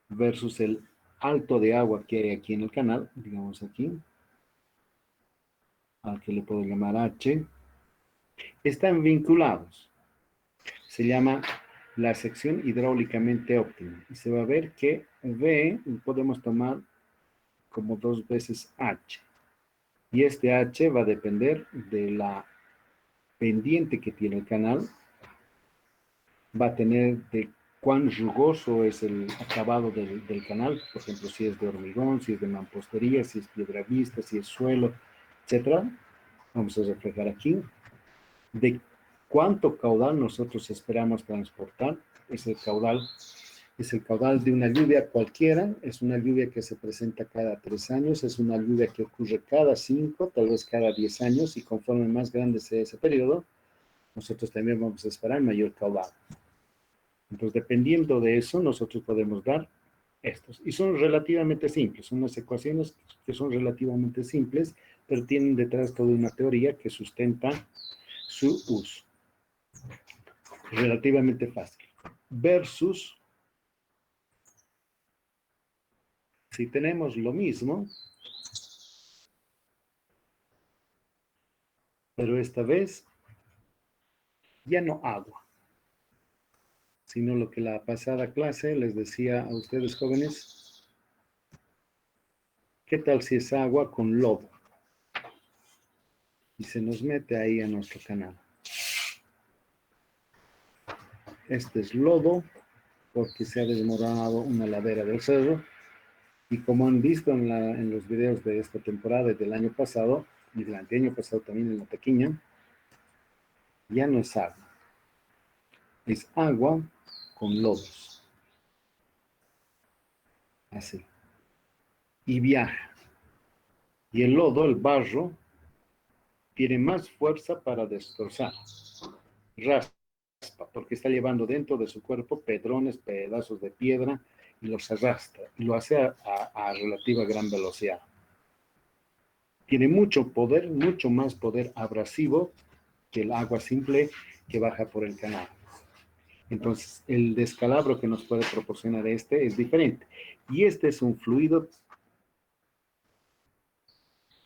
A: versus el alto de agua que hay aquí en el canal, digamos aquí, al que le puedo llamar H, están vinculados. Se llama la sección hidráulicamente óptima. Y se va a ver que V podemos tomar como 2 veces H. Y este H va a depender de la pendiente que tiene el canal, va a tener de cuán rugoso es el acabado del canal, por ejemplo, si es de hormigón, si es de mampostería, si es piedra vista, si es suelo, etcétera. Vamos a reflejar aquí. De cuánto caudal nosotros esperamos transportar. Es el caudal de una lluvia cualquiera, es una lluvia que se presenta cada 3 años, es una lluvia que ocurre cada 5, tal vez cada 10 años, y conforme más grande sea ese periodo, nosotros también vamos a esperar mayor caudal. Entonces, dependiendo de eso, nosotros podemos dar estos. Y son relativamente simples, son unas ecuaciones que son relativamente simples, pero tienen detrás toda una teoría que sustenta su uso. Relativamente fácil. Versus, si tenemos lo mismo, pero esta vez ya no agua, sino lo que la pasada clase les decía a ustedes jóvenes, ¿qué tal si es agua con lodo? Y se nos mete ahí a nuestro canal. Este es lodo, porque se ha desmoronado una ladera del cerro, Y como han visto en los videos de esta temporada y del año pasado, y del anteaño pasado también en la pequeña, ya no es agua. Es agua con lodos. Así. Y viaja. Y el lodo, el barro, tiene más fuerza para destrozar. Raspa, porque está llevando dentro de su cuerpo pedrones, pedazos de piedra, y los arrastra. Y lo hace a relativa gran velocidad. Tiene mucho poder, mucho más poder abrasivo que el agua simple que baja por el canal. Entonces, el descalabro que nos puede proporcionar este es diferente. Y este es un fluido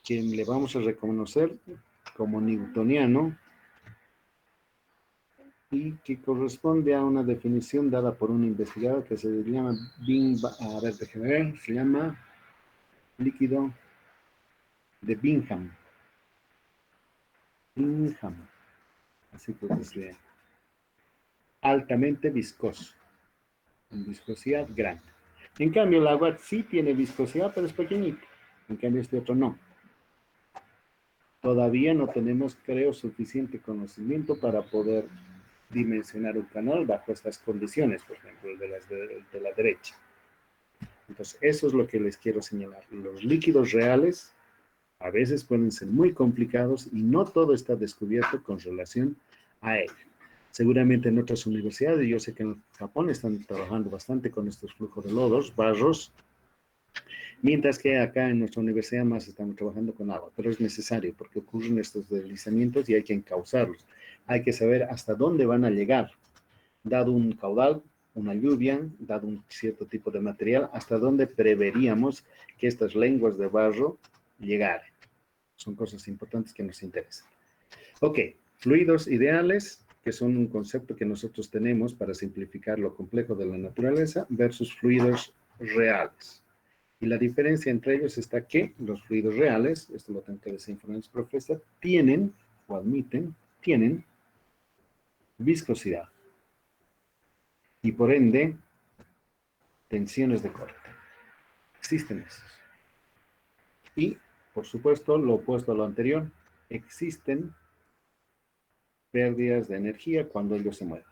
A: que le vamos a reconocer como newtoniano y que corresponde a una definición dada por un investigador que se llama se llama líquido de Bingham. Bingham. Así que es altamente viscoso, con viscosidad grande. En cambio, el agua sí tiene viscosidad, pero es pequeñita. En cambio, este otro no. Todavía no tenemos, creo, suficiente conocimiento para poder dimensionar un canal bajo estas condiciones, por ejemplo, el de la derecha. Entonces, eso es lo que les quiero señalar. Los líquidos reales a veces pueden ser muy complicados y no todo está descubierto con relación a él. Seguramente en otras universidades, yo sé que en Japón están trabajando bastante con estos flujos de lodos, barros, mientras que acá en nuestra universidad más estamos trabajando con agua, pero es necesario porque ocurren estos deslizamientos y hay que encauzarlos. Hay que saber hasta dónde van a llegar, dado un caudal, una lluvia, dado un cierto tipo de material, hasta dónde preveríamos que estas lenguas de barro llegaran. Son cosas importantes que nos interesan. Ok, fluidos ideales, que son un concepto que nosotros tenemos para simplificar lo complejo de la naturaleza, versus fluidos reales. Y la diferencia entre ellos está que los fluidos reales, esto lo tengo que desinformar, profesor, tienen, o admiten, tienen viscosidad. Y por ende, tensiones de corte. Existen esos. Y, por supuesto, lo opuesto a lo anterior, existen pérdidas de energía cuando ellos se mueven.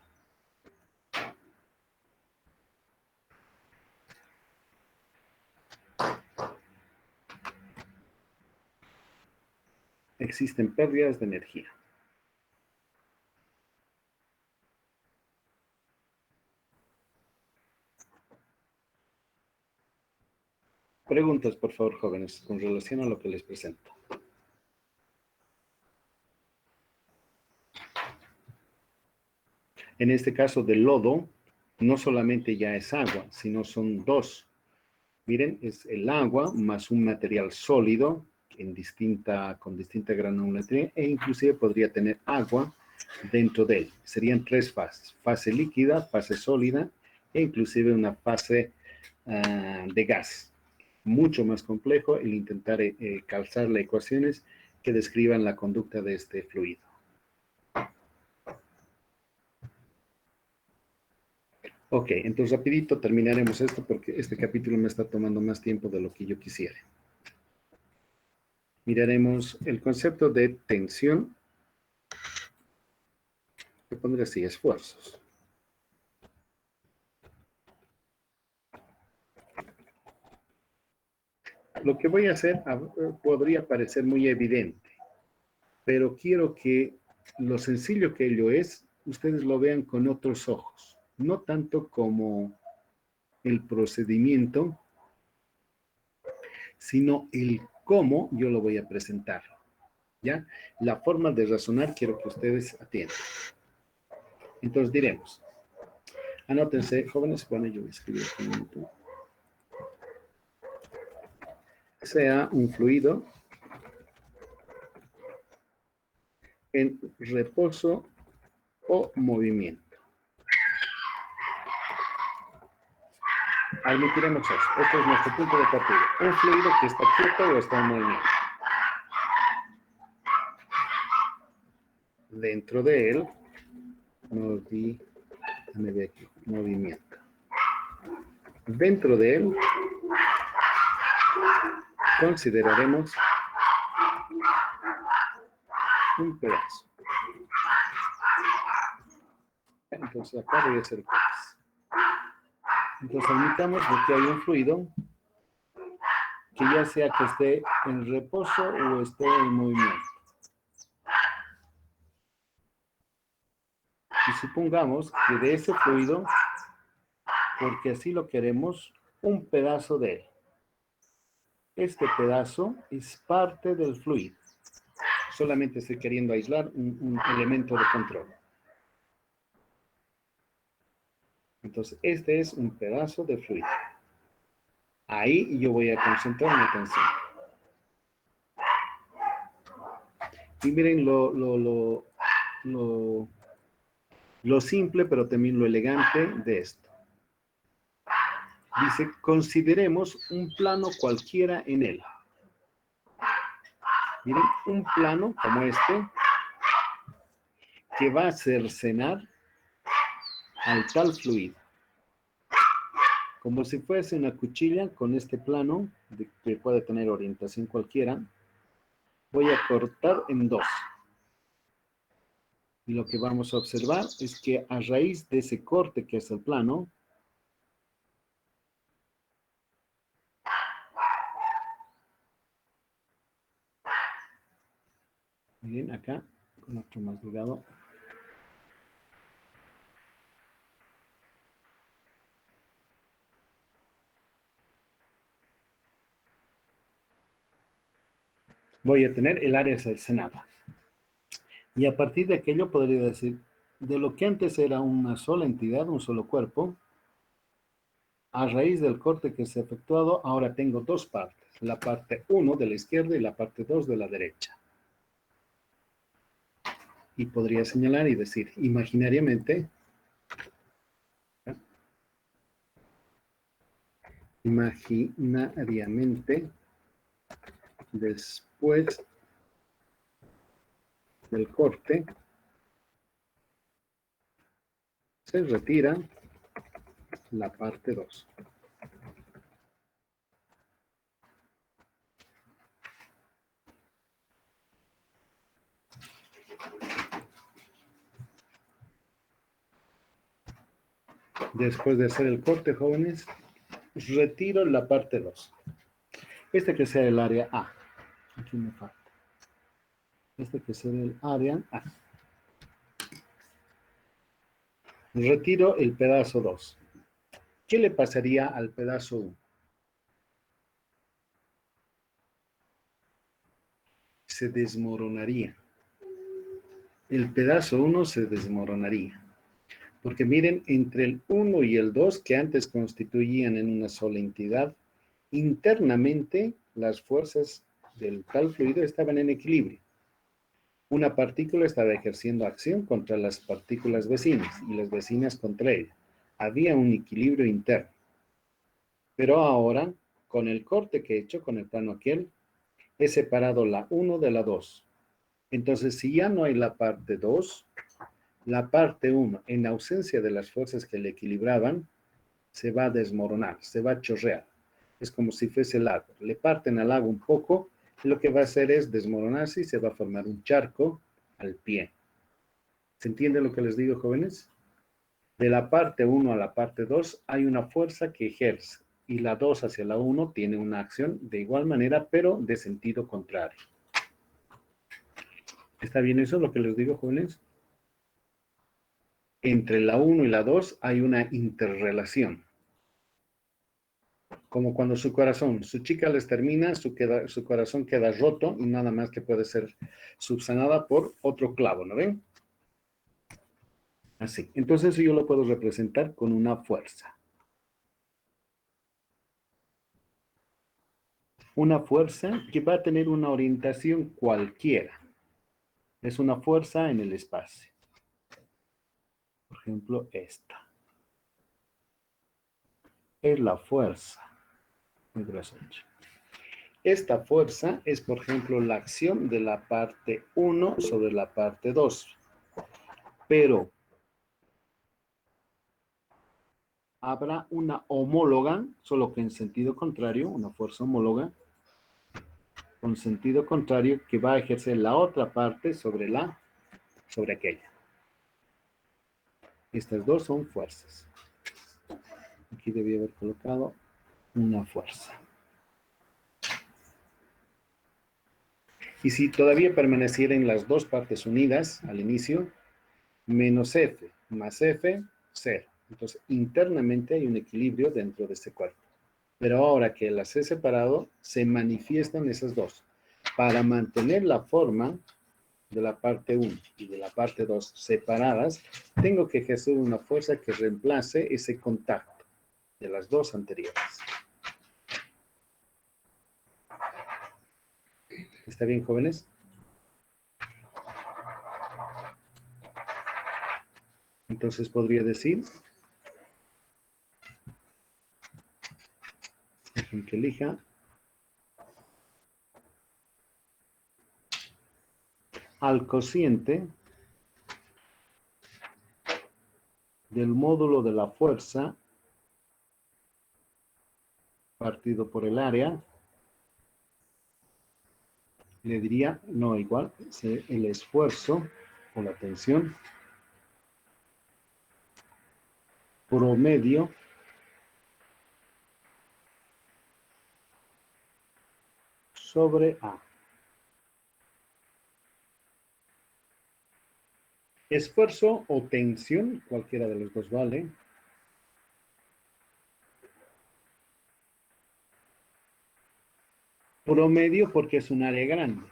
A: Existen pérdidas de energía. Preguntas, por favor, jóvenes, con relación a lo que les presento. En este caso del lodo, no solamente ya es agua, sino son dos. Miren, es el agua más un material sólido con distinta granularidad e inclusive podría tener agua dentro de él. Serían tres fases: fase líquida, fase sólida e inclusive una fase de gas. Mucho más complejo el intentar calzarle ecuaciones que describan la conducta de este fluido. Ok, entonces rapidito terminaremos esto porque este capítulo me está tomando más tiempo de lo que yo quisiera. Miraremos el concepto de tensión. Voy a poner así, esfuerzos. Lo que voy a hacer podría parecer muy evidente, pero quiero que lo sencillo que ello es, ustedes lo vean con otros ojos, no tanto como el procedimiento, sino el cómo yo lo voy a presentar, ¿ya? La forma de razonar quiero que ustedes atiendan. Entonces diremos, anótense, jóvenes, bueno, yo voy a escribir aquí un minuto. Sea un fluido en reposo o movimiento. Admitiremos eso. Este es nuestro punto de partida. Un fluido que está quieto o está en movimiento. Dentro de él, movimiento. Dentro de él consideraremos un pedazo. Entonces acá voy a hacer cosas. Entonces admitamos de que hay un fluido que ya sea que esté en reposo o esté en movimiento. Y supongamos que de ese fluido, porque así lo queremos, un pedazo de él. Este pedazo es parte del fluido. Solamente estoy queriendo aislar un elemento de control. Entonces, este es un pedazo de fluido. Ahí yo voy a concentrar mi atención. Y miren lo simple, pero también lo elegante de esto. Dice, consideremos un plano cualquiera en él. Miren, un plano como este, que va a cercenar al tal fluido. Como si fuese una cuchilla con este plano, que puede tener orientación cualquiera, voy a cortar en dos. Y lo que vamos a observar es que a raíz de ese corte que es el plano, miren acá, con otro más delgado, voy a tener el área cercenada. Y a partir de aquello podría decir, de lo que antes era una sola entidad, un solo cuerpo, a raíz del corte que se ha efectuado, ahora tengo dos partes. La parte 1 de la izquierda y la parte 2 de la derecha. Y podría señalar y decir, imaginariamente, después del corte, se retira la parte 2. Después de hacer el corte, jóvenes, retiro la parte 2. Este que sea el área A. Aquí me falta. Este que sea el área A. Retiro el pedazo 2. ¿Qué le pasaría al pedazo 1? Se desmoronaría. El pedazo 1 se desmoronaría. Porque miren, entre el 1 y el 2, que antes constituían en una sola entidad, internamente las fuerzas del tal fluido estaban en equilibrio. Una partícula estaba ejerciendo acción contra las partículas vecinas y las vecinas contra ella. Había un equilibrio interno. Pero ahora, con el corte que he hecho con el plano aquel, he separado la 1 de la 2. Entonces, si ya no hay la parte 2, la parte 1, en ausencia de las fuerzas que le equilibraban, se va a desmoronar, se va a chorrear. Es como si fuese el agua. Le parten al agua un poco, y lo que va a hacer es desmoronarse y se va a formar un charco al pie. ¿Se entiende lo que les digo, jóvenes? De la parte 1 a la parte 2 hay una fuerza que ejerce, y la 2 hacia la 1 tiene una acción de igual manera, pero de sentido contrario. ¿Está bien eso lo que les digo, jóvenes? Entre la 1 y la 2 hay una interrelación. Como cuando su chica les termina, su corazón queda roto y nada más que puede ser subsanada por otro clavo, ¿no ven? Así. Entonces eso yo lo puedo representar con una fuerza. Una fuerza que va a tener una orientación cualquiera. Es una fuerza en el espacio. Por ejemplo, esta. Es la fuerza. Esta fuerza es, por ejemplo, la acción de la parte 1 sobre la parte 2. Pero habrá una homóloga, solo que en sentido contrario, una fuerza homóloga, con sentido contrario que va a ejercer la otra parte sobre aquella. Estas dos son fuerzas. Aquí debía haber colocado una fuerza. Y si todavía permanecieran las dos partes unidas al inicio, menos F más F, 0. Entonces, internamente hay un equilibrio dentro de este cuerpo. Pero ahora que las he separado, se manifiestan esas dos. Para mantener la forma de la parte 1 y de la parte 2 separadas, tengo que ejercer una fuerza que reemplace ese contacto de las dos anteriores. ¿Está bien, jóvenes? Entonces podría decir, dejen que elija, al cociente del módulo de la fuerza partido por el área, le diría, no igual, el esfuerzo o la tensión promedio sobre A. Esfuerzo o tensión, cualquiera de los dos vale. Promedio porque es un área grande.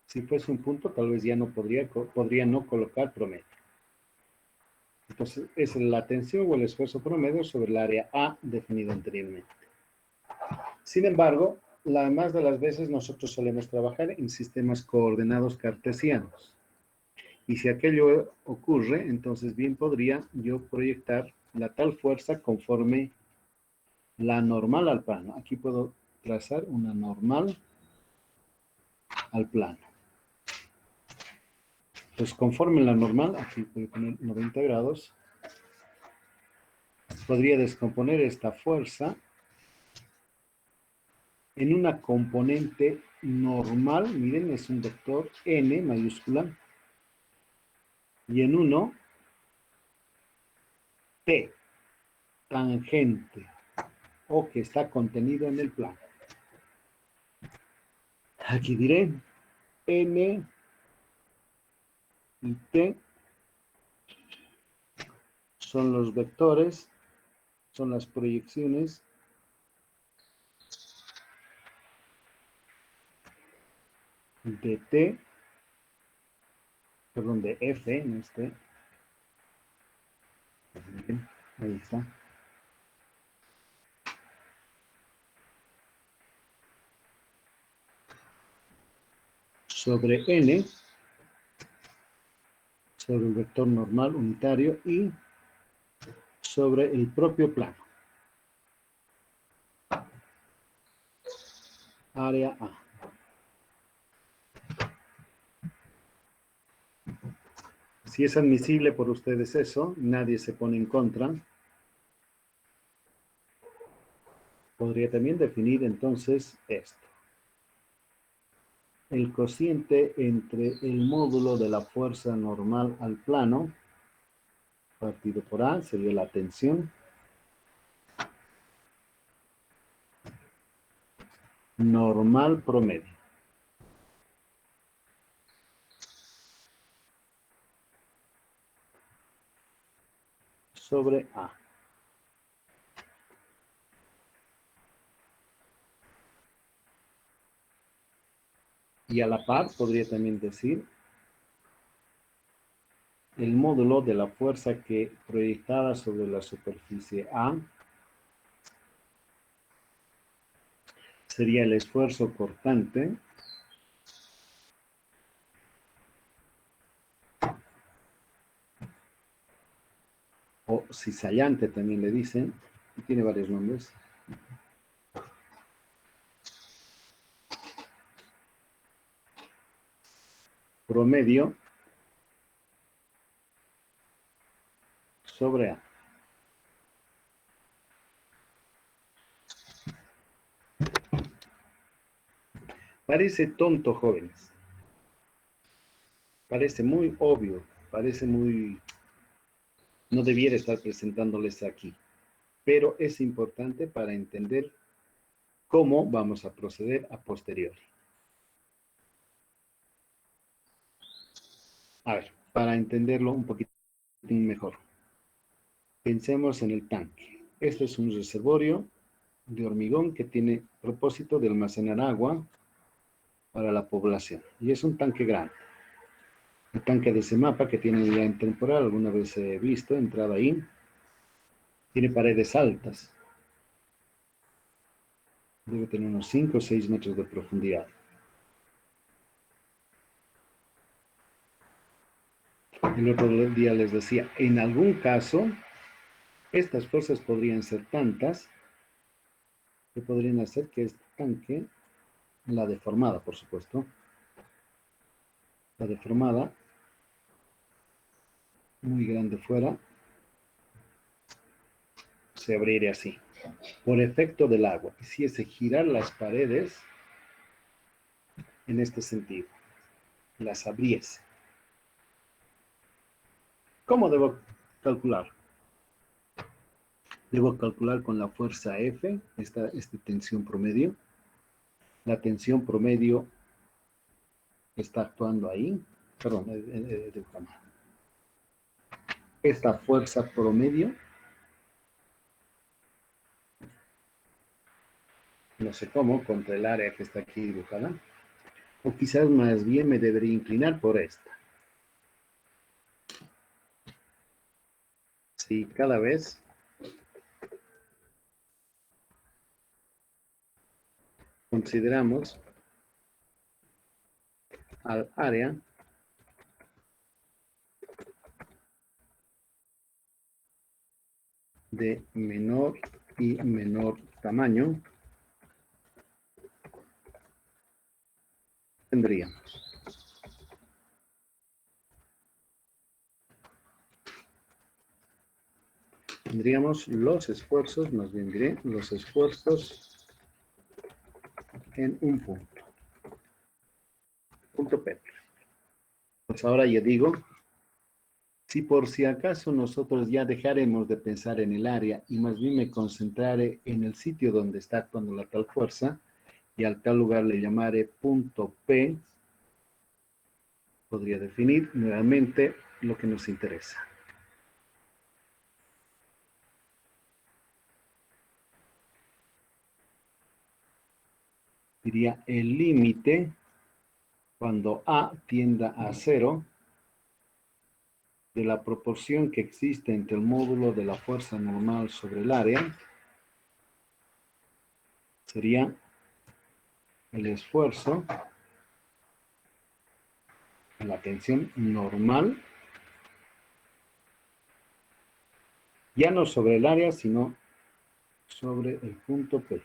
A: Si fuese un punto, tal vez ya no podría no colocar promedio. Entonces, es la tensión o el esfuerzo promedio sobre el área A definido anteriormente. Sin embargo, la más de las veces nosotros solemos trabajar en sistemas coordenados cartesianos. Y si aquello ocurre, entonces bien podría yo proyectar la tal fuerza conforme la normal al plano. Aquí puedo trazar una normal al plano. Pues conforme la normal, aquí voy a poner 90 grados, podría descomponer esta fuerza en una componente normal, miren, es un vector n mayúscula, y en uno t, tangente, o que está contenido en el plano. Aquí diré n y t son los vectores, son las proyecciones de t, perdón, de f en este. Ahí está. Sobre n, sobre el vector normal unitario y sobre el propio plano. Área A. Si es admisible por ustedes eso, nadie se pone en contra. Podría también definir entonces esto. El cociente entre el módulo de la fuerza normal al plano, partido por A, sería la tensión. Normal promedio. Sobre A. Y a la par podría también decir el módulo de la fuerza que proyectada sobre la superficie A sería el esfuerzo cortante o cizallante también le dicen, y tiene varios nombres. Promedio sobre A. Parece tonto, jóvenes. Parece muy obvio. Parece muy... No debiera estar presentándoles aquí. Pero es importante para entender cómo vamos a proceder a posteriori. A ver, para entenderlo un poquito mejor. Pensemos en el tanque. Este es un reservorio de hormigón que tiene propósito de almacenar agua para la población. Y es un tanque grande. El tanque de ese mapa que tiene ya en temporal, alguna vez he visto, he entrado ahí. Tiene paredes altas. Debe tener unos 5 o 6 metros de profundidad. El otro día les decía, en algún caso, estas fuerzas podrían ser tantas que podrían hacer que este tanque, la deformada, por supuesto, la deformada, muy grande fuera, se abriera así, por efecto del agua. Hiciese girar las paredes en este sentido, las abriese. ¿Cómo debo calcular? Debo calcular con la fuerza F, esta tensión promedio. La tensión promedio está actuando ahí. Perdón, esta fuerza promedio, no sé cómo, contra el área que está aquí dibujada. O quizás más bien me debería inclinar por esta. Si cada vez consideramos al área de menor y menor tamaño, tendríamos los esfuerzos, más bien diré, los esfuerzos en un punto. Punto P. Pues ahora ya digo, si por si acaso nosotros ya dejaremos de pensar en el área y más bien me concentraré en el sitio donde está actuando la tal fuerza y al tal lugar le llamaré punto P, podría definir nuevamente lo que nos interesa. Diría el límite cuando A tienda a 0 de la proporción que existe entre el módulo de la fuerza normal sobre el área sería el esfuerzo, la tensión normal, ya no sobre el área, sino sobre el punto P.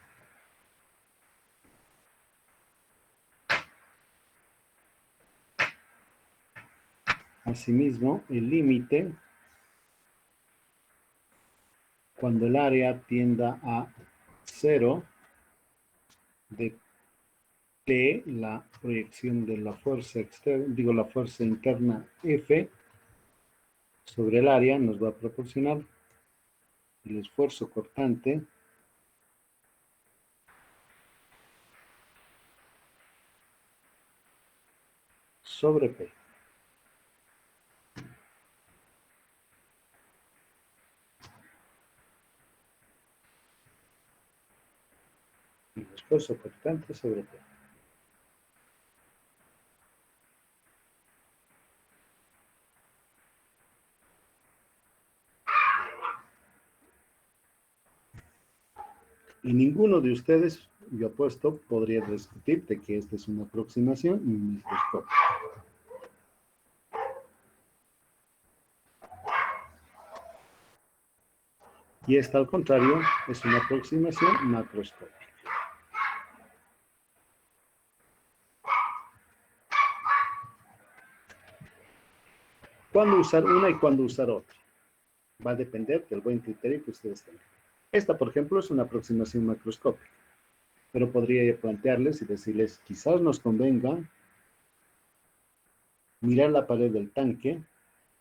A: Asimismo, el límite, cuando el área tienda a 0 de T, la proyección de la fuerza externa, digo la fuerza interna F, sobre el área nos va a proporcionar el esfuerzo cortante sobre P. El esfuerzo cortante sobre P. Y ninguno de ustedes, yo apuesto, podría discutir de que esta es una aproximación y un microscopio. Y esta, al contrario, es una aproximación macroscópica. ¿Cuándo usar una y cuándo usar otra? Va a depender del buen criterio que ustedes tengan. Esta, por ejemplo, es una aproximación macroscópica. pero podría plantearles y decirles, quizás nos convenga mirar la pared del tanque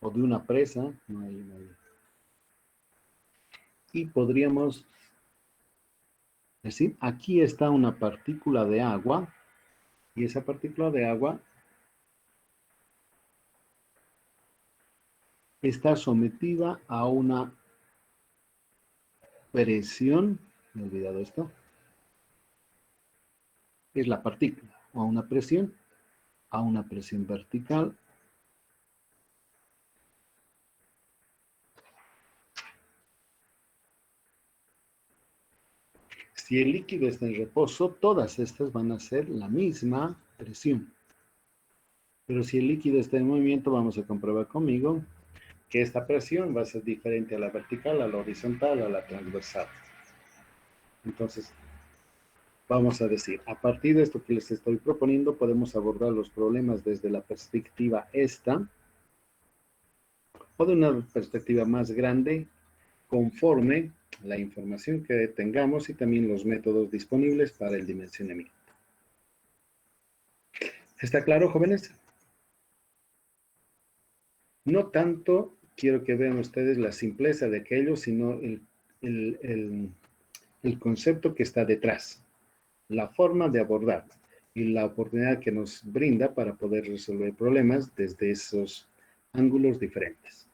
A: o de una presa, y podríamos decir, aquí está una partícula de agua, y esa partícula de agua está sometida a una presión, me he olvidado esto, es la partícula, a una presión vertical, si el líquido está en reposo, todas estas van a ser la misma presión. Pero si el líquido está en movimiento, vamos a comprobar conmigo que esta presión va a ser diferente a la vertical, a la horizontal, a la transversal. Entonces, vamos a decir, a partir de esto que les estoy proponiendo, podemos abordar los problemas desde la perspectiva esta, o de una perspectiva más grande, conforme la información que tengamos y también los métodos disponibles para el dimensionamiento. ¿Está claro, jóvenes? No tanto quiero que vean ustedes la simpleza de aquello, sino el concepto que está detrás, la forma de abordar y la oportunidad que nos brinda para poder resolver problemas desde esos ángulos diferentes.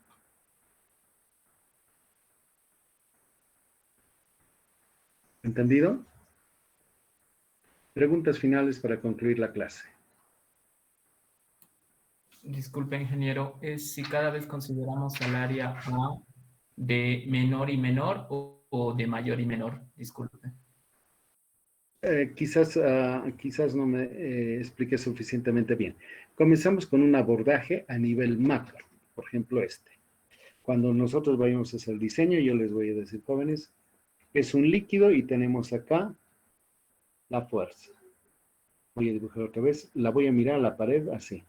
A: ¿Entendido? Preguntas finales para concluir la clase.
E: Disculpe, ingeniero, ¿es si cada vez consideramos el área A de menor y menor o de mayor y menor? Disculpe.
A: Quizás no me expliqué suficientemente bien. Comenzamos con un abordaje a nivel macro, por ejemplo este. Cuando nosotros vayamos a hacer el diseño, yo les voy a decir, jóvenes, es un líquido y tenemos acá la fuerza. Voy a dibujar otra vez, la voy a mirar a la pared así,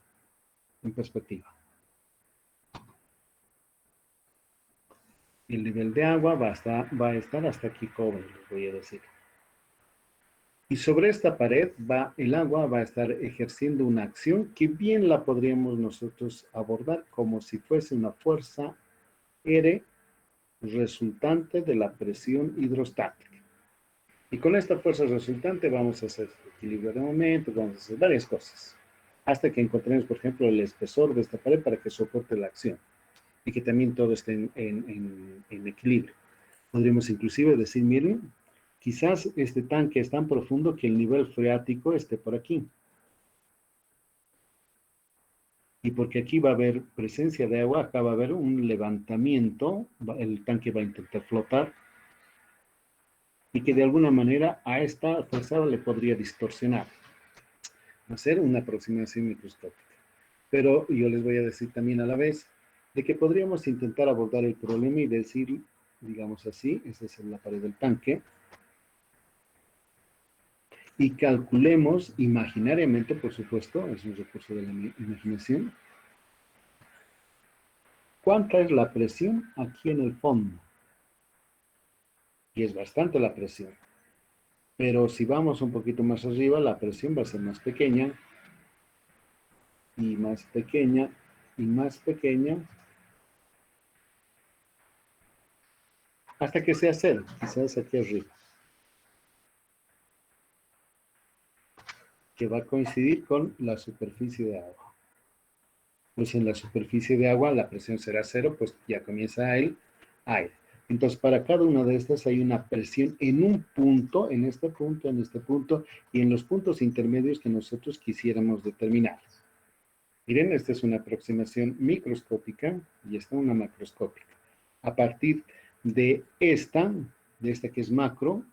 A: en perspectiva. El nivel de agua va a estar hasta aquí, jóvenes, les voy a decir. Y sobre esta pared el agua va a estar ejerciendo una acción que bien la podríamos nosotros abordar como si fuese una fuerza R resultante de la presión hidrostática. Y con esta fuerza resultante vamos a hacer equilibrio de momentos, vamos a hacer varias cosas, hasta que encontremos, por ejemplo, el espesor de esta pared para que soporte la acción y que también todo esté en equilibrio. Podríamos inclusive decir, miren, quizás este tanque es tan profundo que el nivel freático esté por aquí. Y porque aquí va a haber presencia de agua, acá va a haber un levantamiento, el tanque va a intentar flotar, y que de alguna manera a esta fuerza le podría distorsionar, hacer una aproximación microscópica. Pero yo les voy a decir también a la vez de que podríamos intentar abordar el problema y decir, digamos así, esa es la pared del tanque, y calculemos imaginariamente, por supuesto, es un recurso de la imaginación, ¿cuánta es la presión aquí en el fondo? Y es bastante la presión. Pero si vamos un poquito más arriba, la presión va a ser más pequeña, y más pequeña, y más pequeña, hasta que sea cero, quizás aquí arriba. Que va a coincidir con la superficie de agua. Pues en la superficie de agua la presión será cero, pues ya comienza el aire. Entonces, para cada una de estas hay una presión en un punto, en este punto, y en los puntos intermedios que nosotros quisiéramos determinar. Miren, esta es una aproximación microscópica y esta una macroscópica. A partir de esta que es macro,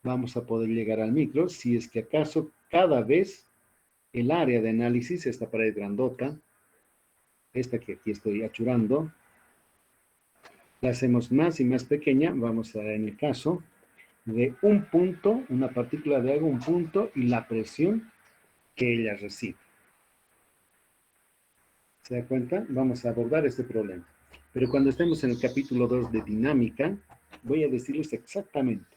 A: vamos a poder llegar al micro, si es que acaso cada vez el área de análisis, esta pared grandota, esta que aquí estoy achurando, la hacemos más y más pequeña, vamos a ver en el caso de un punto, una partícula de agua, un punto, y la presión que ella recibe. ¿Se da cuenta? Vamos a abordar este problema. Pero cuando estemos en el capítulo 2 de dinámica, voy a decirles exactamente,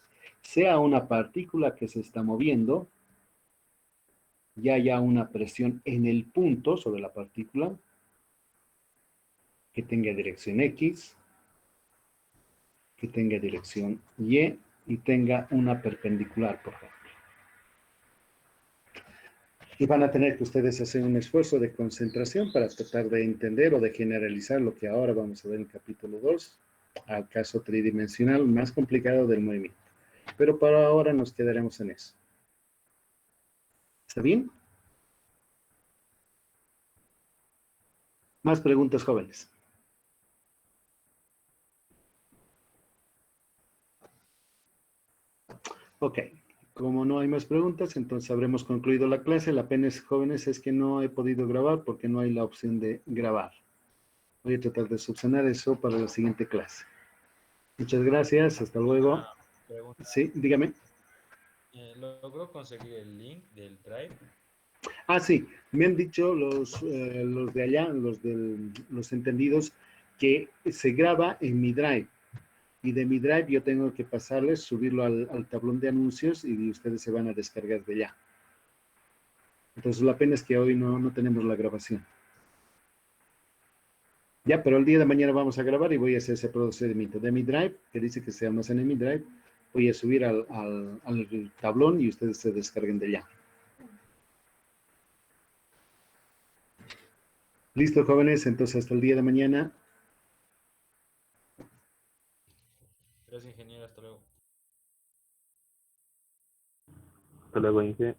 A: sea una partícula que se está moviendo, y haya una presión en el punto sobre la partícula, que tenga dirección X, que tenga dirección Y, y tenga una perpendicular, por ejemplo. Y van a tener que ustedes hacer un esfuerzo de concentración para tratar de entender o de generalizar lo que ahora vamos a ver en el capítulo 2, al caso tridimensional más complicado del movimiento. Pero para ahora nos quedaremos en eso. ¿Está bien? Más preguntas, jóvenes. Ok, como no hay más preguntas, entonces habremos concluido la clase. La pena, jóvenes, es que no he podido grabar porque no hay la opción de grabar. Voy a tratar de subsanar eso para la siguiente clase. Muchas gracias, hasta luego.
F: Una pregunta.
A: Sí, dígame.
F: ¿Logró conseguir el link del Drive?
A: Ah, sí, me han dicho los de allá, los entendidos, que se graba en mi Drive. Y de mi Drive yo tengo que pasarles, subirlo al tablón de anuncios y ustedes se van a descargar de allá. Entonces la pena es que hoy no tenemos la grabación. Ya, pero el día de mañana vamos a grabar y voy a hacer ese procedimiento. De mi Drive, que dice que se almacena en mi Drive, voy a subir al tablón y ustedes se descarguen de allá. Listo, jóvenes, entonces hasta el día de mañana.
F: Gracias, ingeniero. Hasta luego.
G: Hasta luego, Inge.